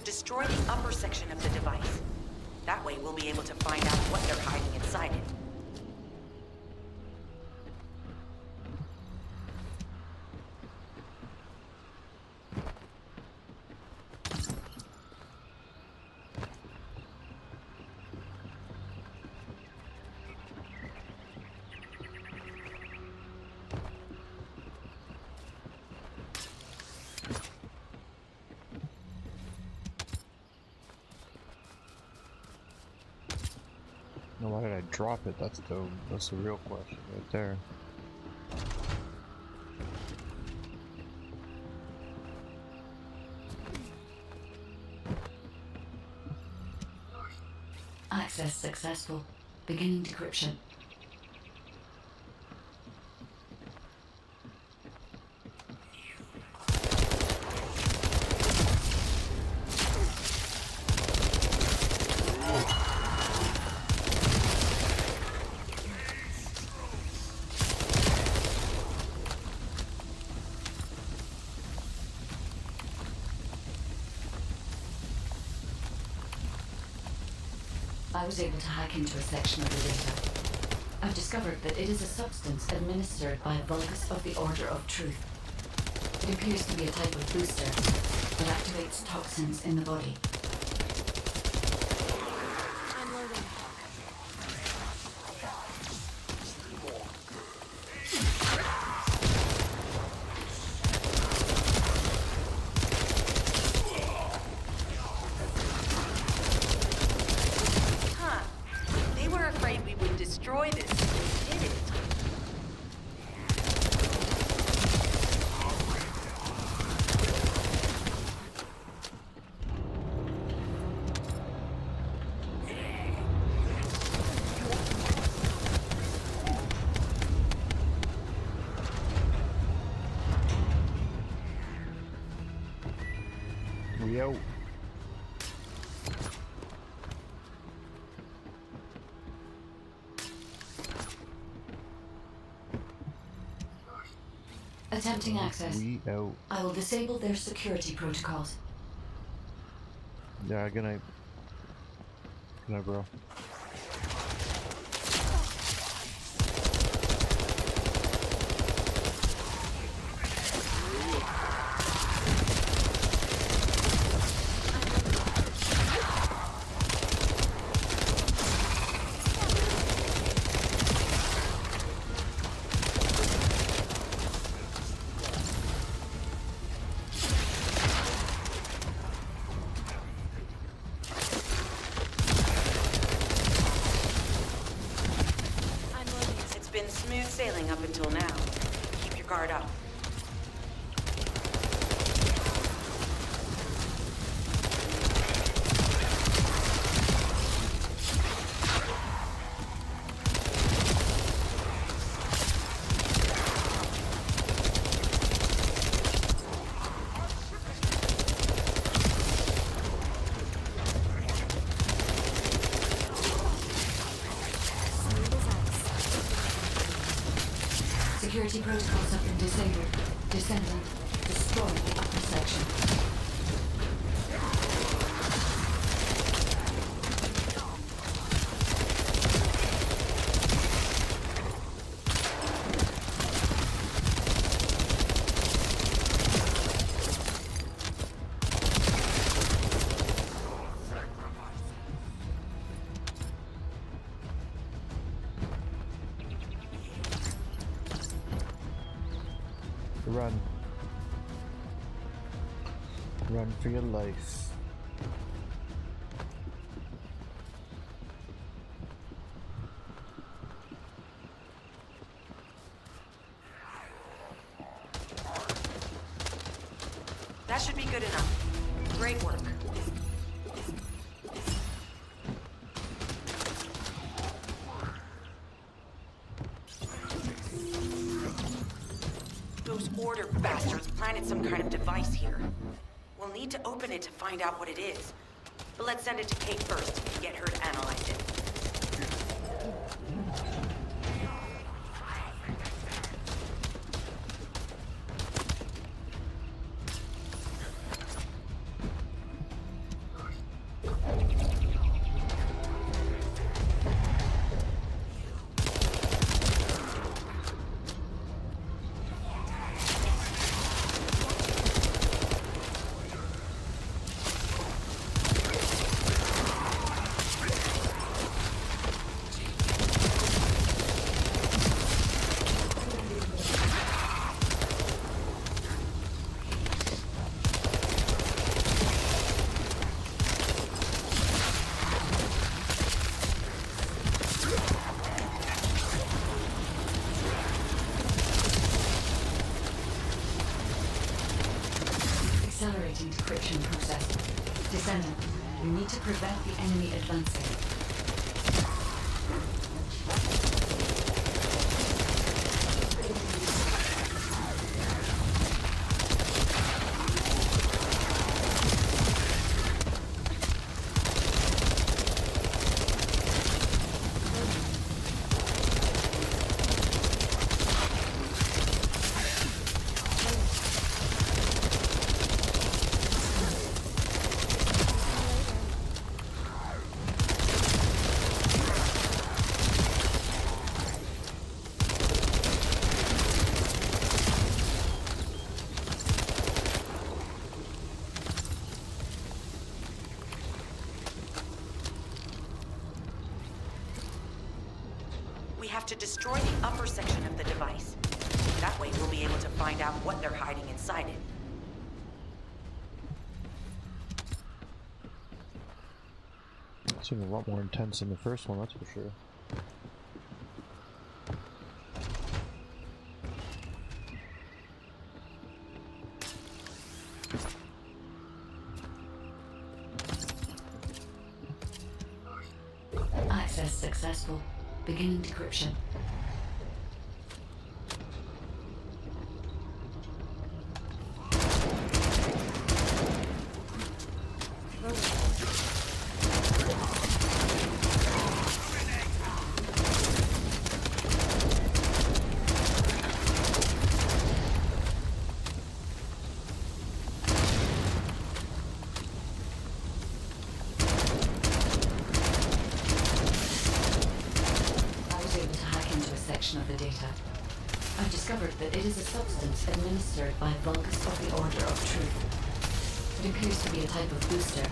Destroy the upper section of the device. That way we'll be able to find out what they're hiding inside it. Now, why did I drop it? That's the real question right there. Access successful. Beginning decryption. I was able to hack into a section of the data. I've discovered that it is a substance administered by Vulgus of the Order of Truth. It appears to be a type of booster that activates toxins in the body. I'm loading. Destroy this. We did it. Attempting access. We out. I will disable their security protocols. Yeah, good night. Good night, bro. It's been smooth sailing up until now. Keep your guard up. Security protocols have been disabled. Descendant, destroy the upper section. Run. Run for your life. That should be good enough. Great work. Those order bastards planted some kind of device here. We'll need to open it to find out what it is. But let's send it to Kate first and get her to analyze it. Accelerating decryption process. Descendant, we need to prevent the enemy advancing. We have to destroy the upper section of the device. That way we'll be able to find out what they're hiding inside it. It seemed a lot more intense than the first one, that's for sure. Access successful. Beginning decryption. extraction of the data. I've discovered that it is a substance administered by Vulgus of the Order of Truth. It appears to be a type of booster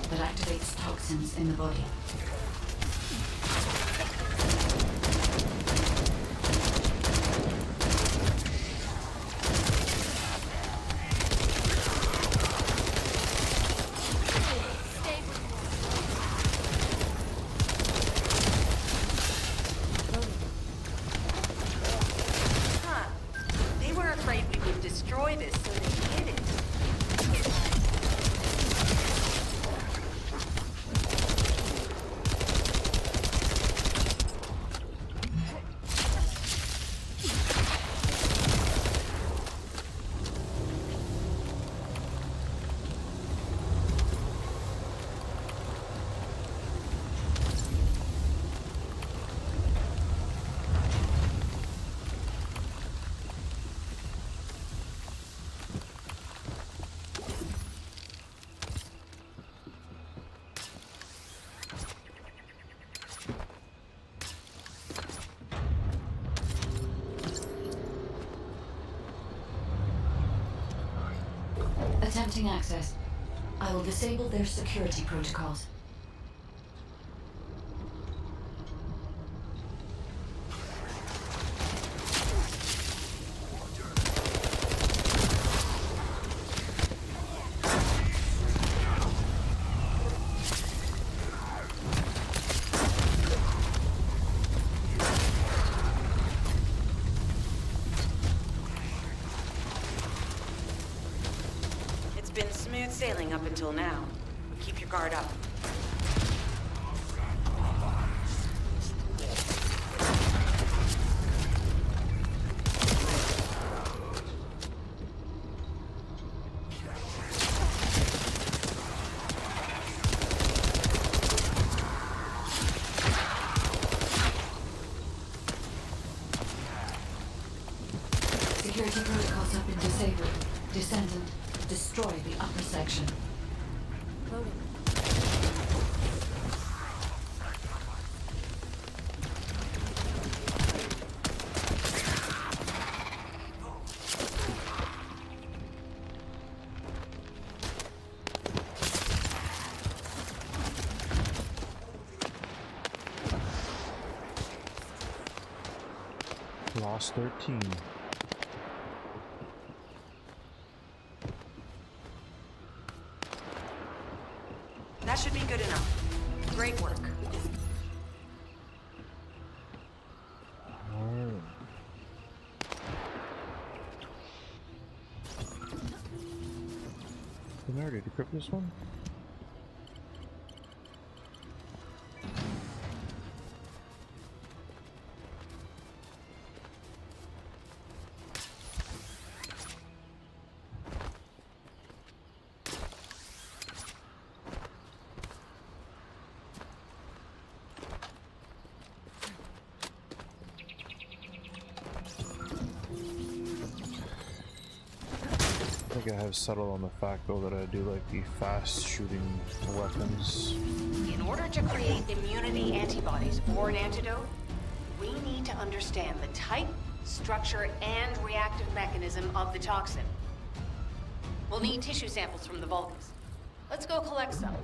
that activates toxins in the body. Attempting access. I will disable their security protocols. Smooth sailing up until now. Keep your guard up. Security protocols have been disabled. Descendant, destroy the upper section. Loading. Lost 13. That should be good enough. Great work. Did I already decrypt this one? I think I have settled on the fact though that I do like the fast shooting weapons. In order to create immunity antibodies or an antidote, we need to understand the type, structure, and reactive mechanism of the toxin. We'll need tissue samples from the Vulgus. Let's go collect some.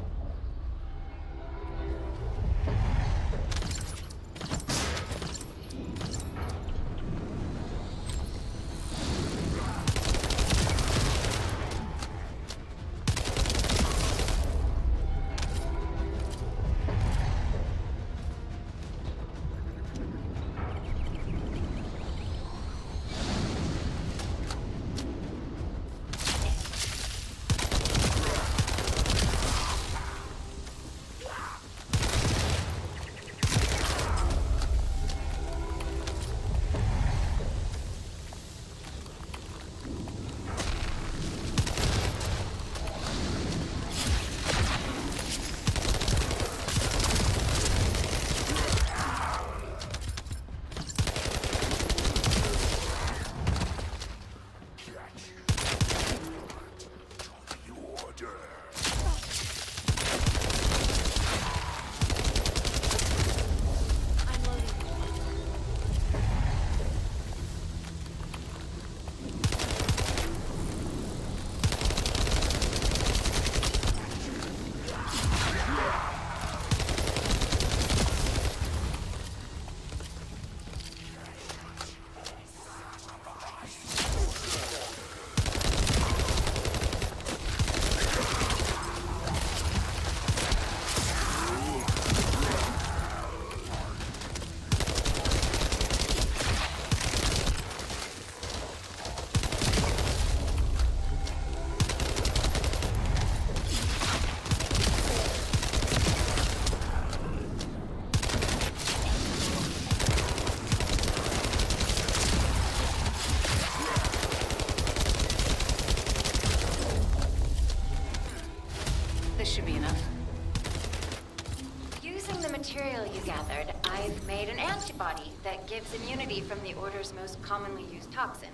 gathered, I've made an antibody that gives immunity from the Order's most commonly used toxin.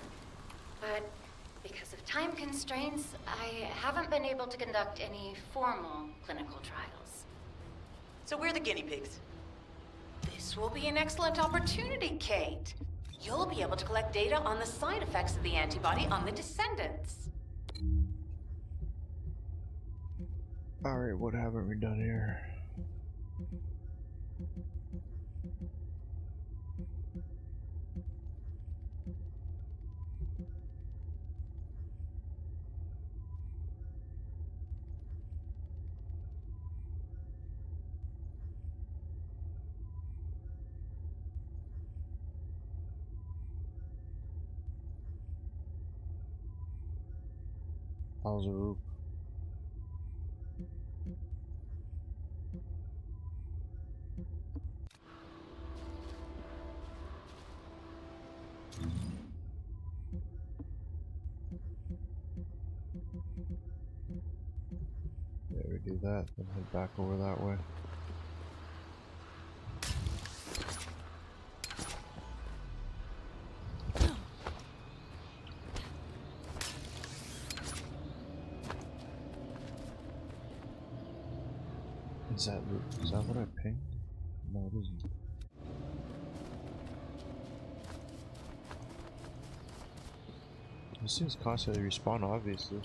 But because of time constraints, I haven't been able to conduct any formal clinical trials. So we're the guinea pigs. This will be an excellent opportunity, Kate. You'll be able to collect data on the side effects of the antibody on the Descendants. Alright, what haven't we done here? How's the roof? Yeah, we do that, then head back over that way. Is that what I pinged? No, it isn't. These things constantly respawn, obviously.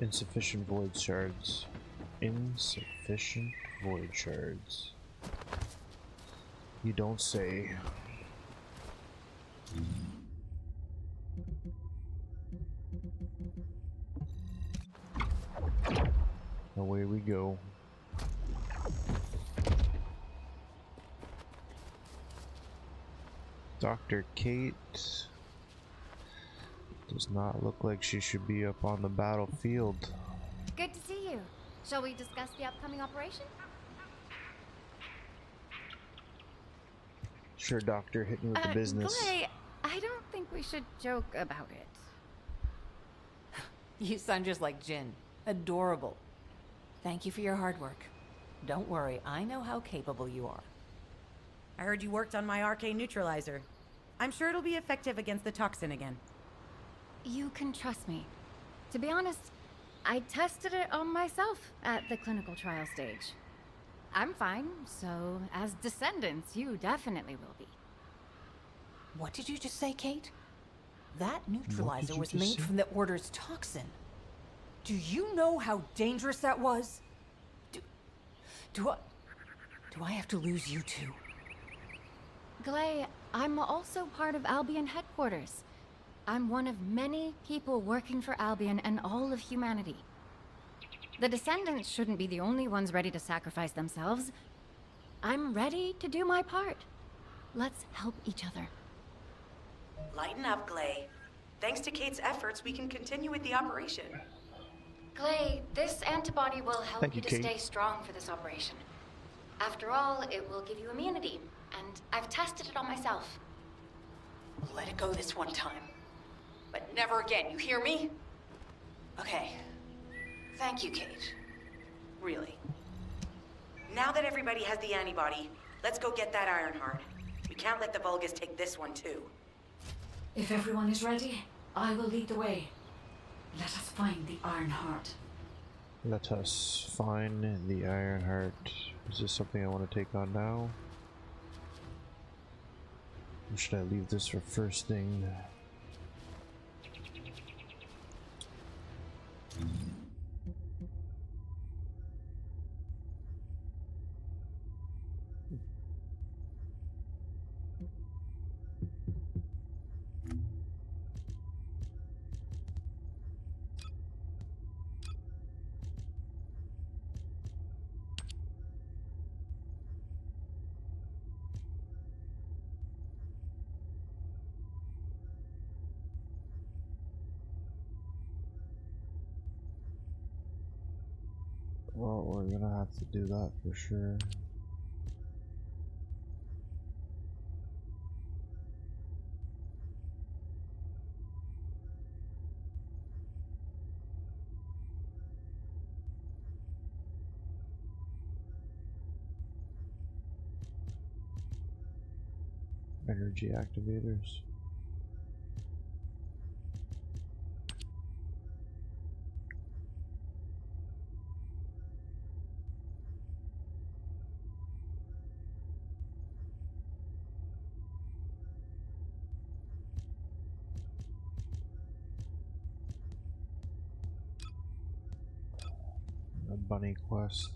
Insufficient void shards. Insufficient void shards. You don't say. Away we go. Dr. Kate does not look like she should be up on the battlefield. Good to see you. Shall we discuss the upcoming operation? Sure, Doctor, hit me with the business. Clay, I don't think we should joke about it. You sound just like Jin. Adorable. Thank you for your hard work. Don't worry, I know how capable you are. I heard you worked on my arcane neutralizer. I'm sure it'll be effective against the toxin again. You can trust me. To be honest, I tested it on myself at the clinical trial stage. I'm fine, so as Descendants, you definitely will be. What did you just say, Kate? That neutralizer was made from the Order's toxin. Do you know how dangerous that was? Do I have to lose you too? Glay, I'm also part of Albion headquarters. I'm one of many people working for Albion and all of humanity. The Descendants shouldn't be the only ones ready to sacrifice themselves. I'm ready to do my part. Let's help each other. Lighten up, Glay. Thanks to Kate's efforts, we can continue with the operation. Glay, this antibody will help Thank you, you to Kate. stay strong for this operation. After all, it will give you immunity, and I've tested it on myself. Let it go this one time. But never again, you hear me? Okay. Thank you, Kate. Really. Now that everybody has the antibody, let's go get that Ironheart. We can't let the Vulgus take this one, too. If everyone is ready, I will lead the way. Let us find the Ironheart. Let us find the Ironheart. Is this something I want to take on now? Or should I leave this for first thing? Well, we're gonna have to do that for sure. Energy activators. A bunny quest.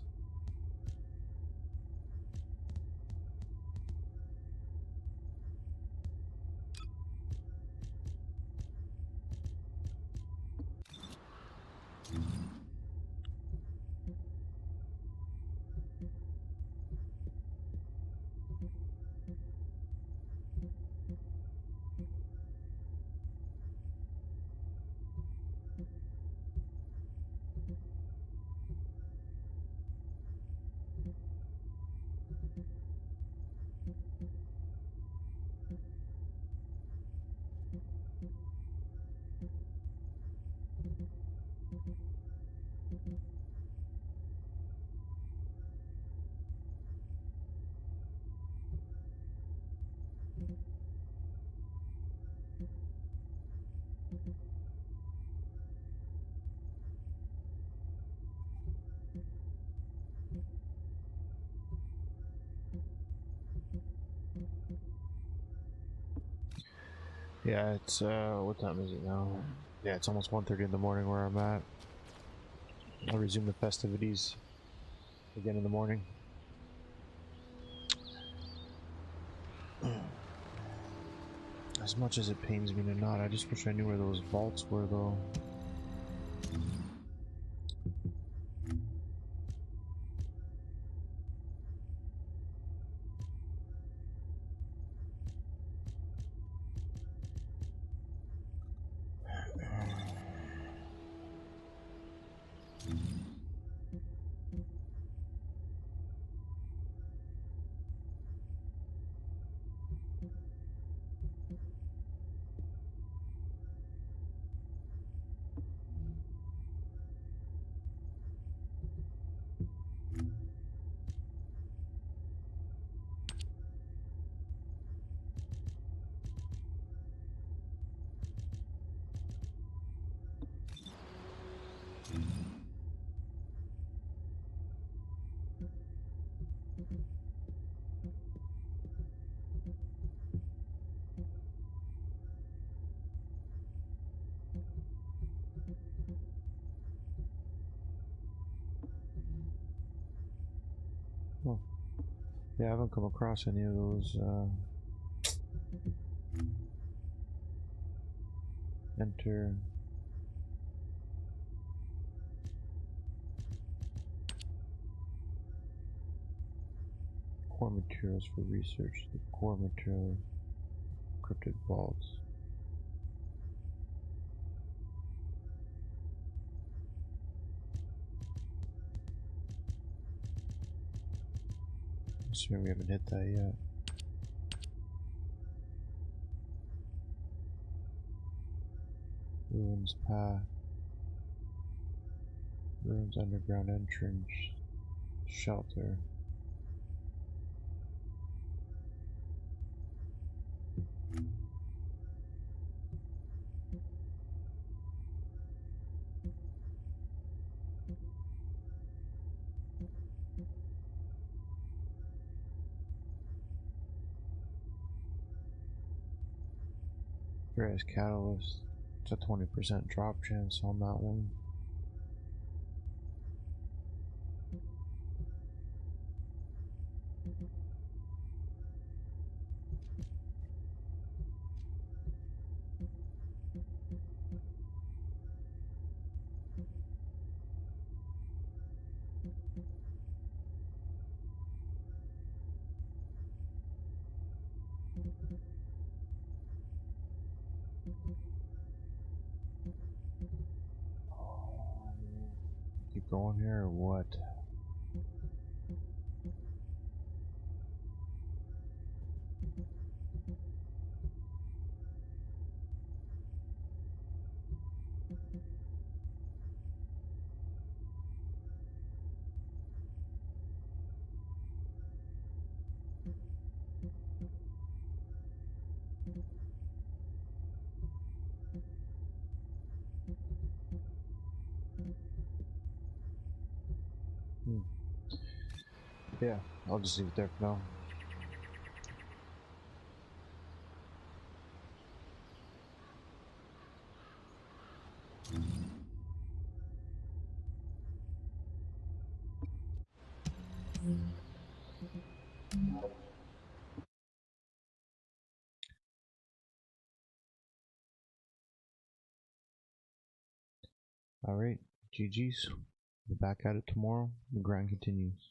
Yeah, it's what time is it now? Yeah, it's almost 1:30 in the morning where I'm at. I'll resume the festivities again in the morning. As much as it pains me to not, I just wish I knew where those vaults were though. Oh. Yeah, I haven't come across any of those enter core materials for research. The core material encrypted vaults. Assuming we haven't hit that yet. Ruins path. Ruins underground entrance. Shelter. Various catalyst. It's a 20% drop chance on that one. Keep going here or what? Yeah, I'll just leave it there for now. Alright, GG's. We're back at it tomorrow. The grind continues.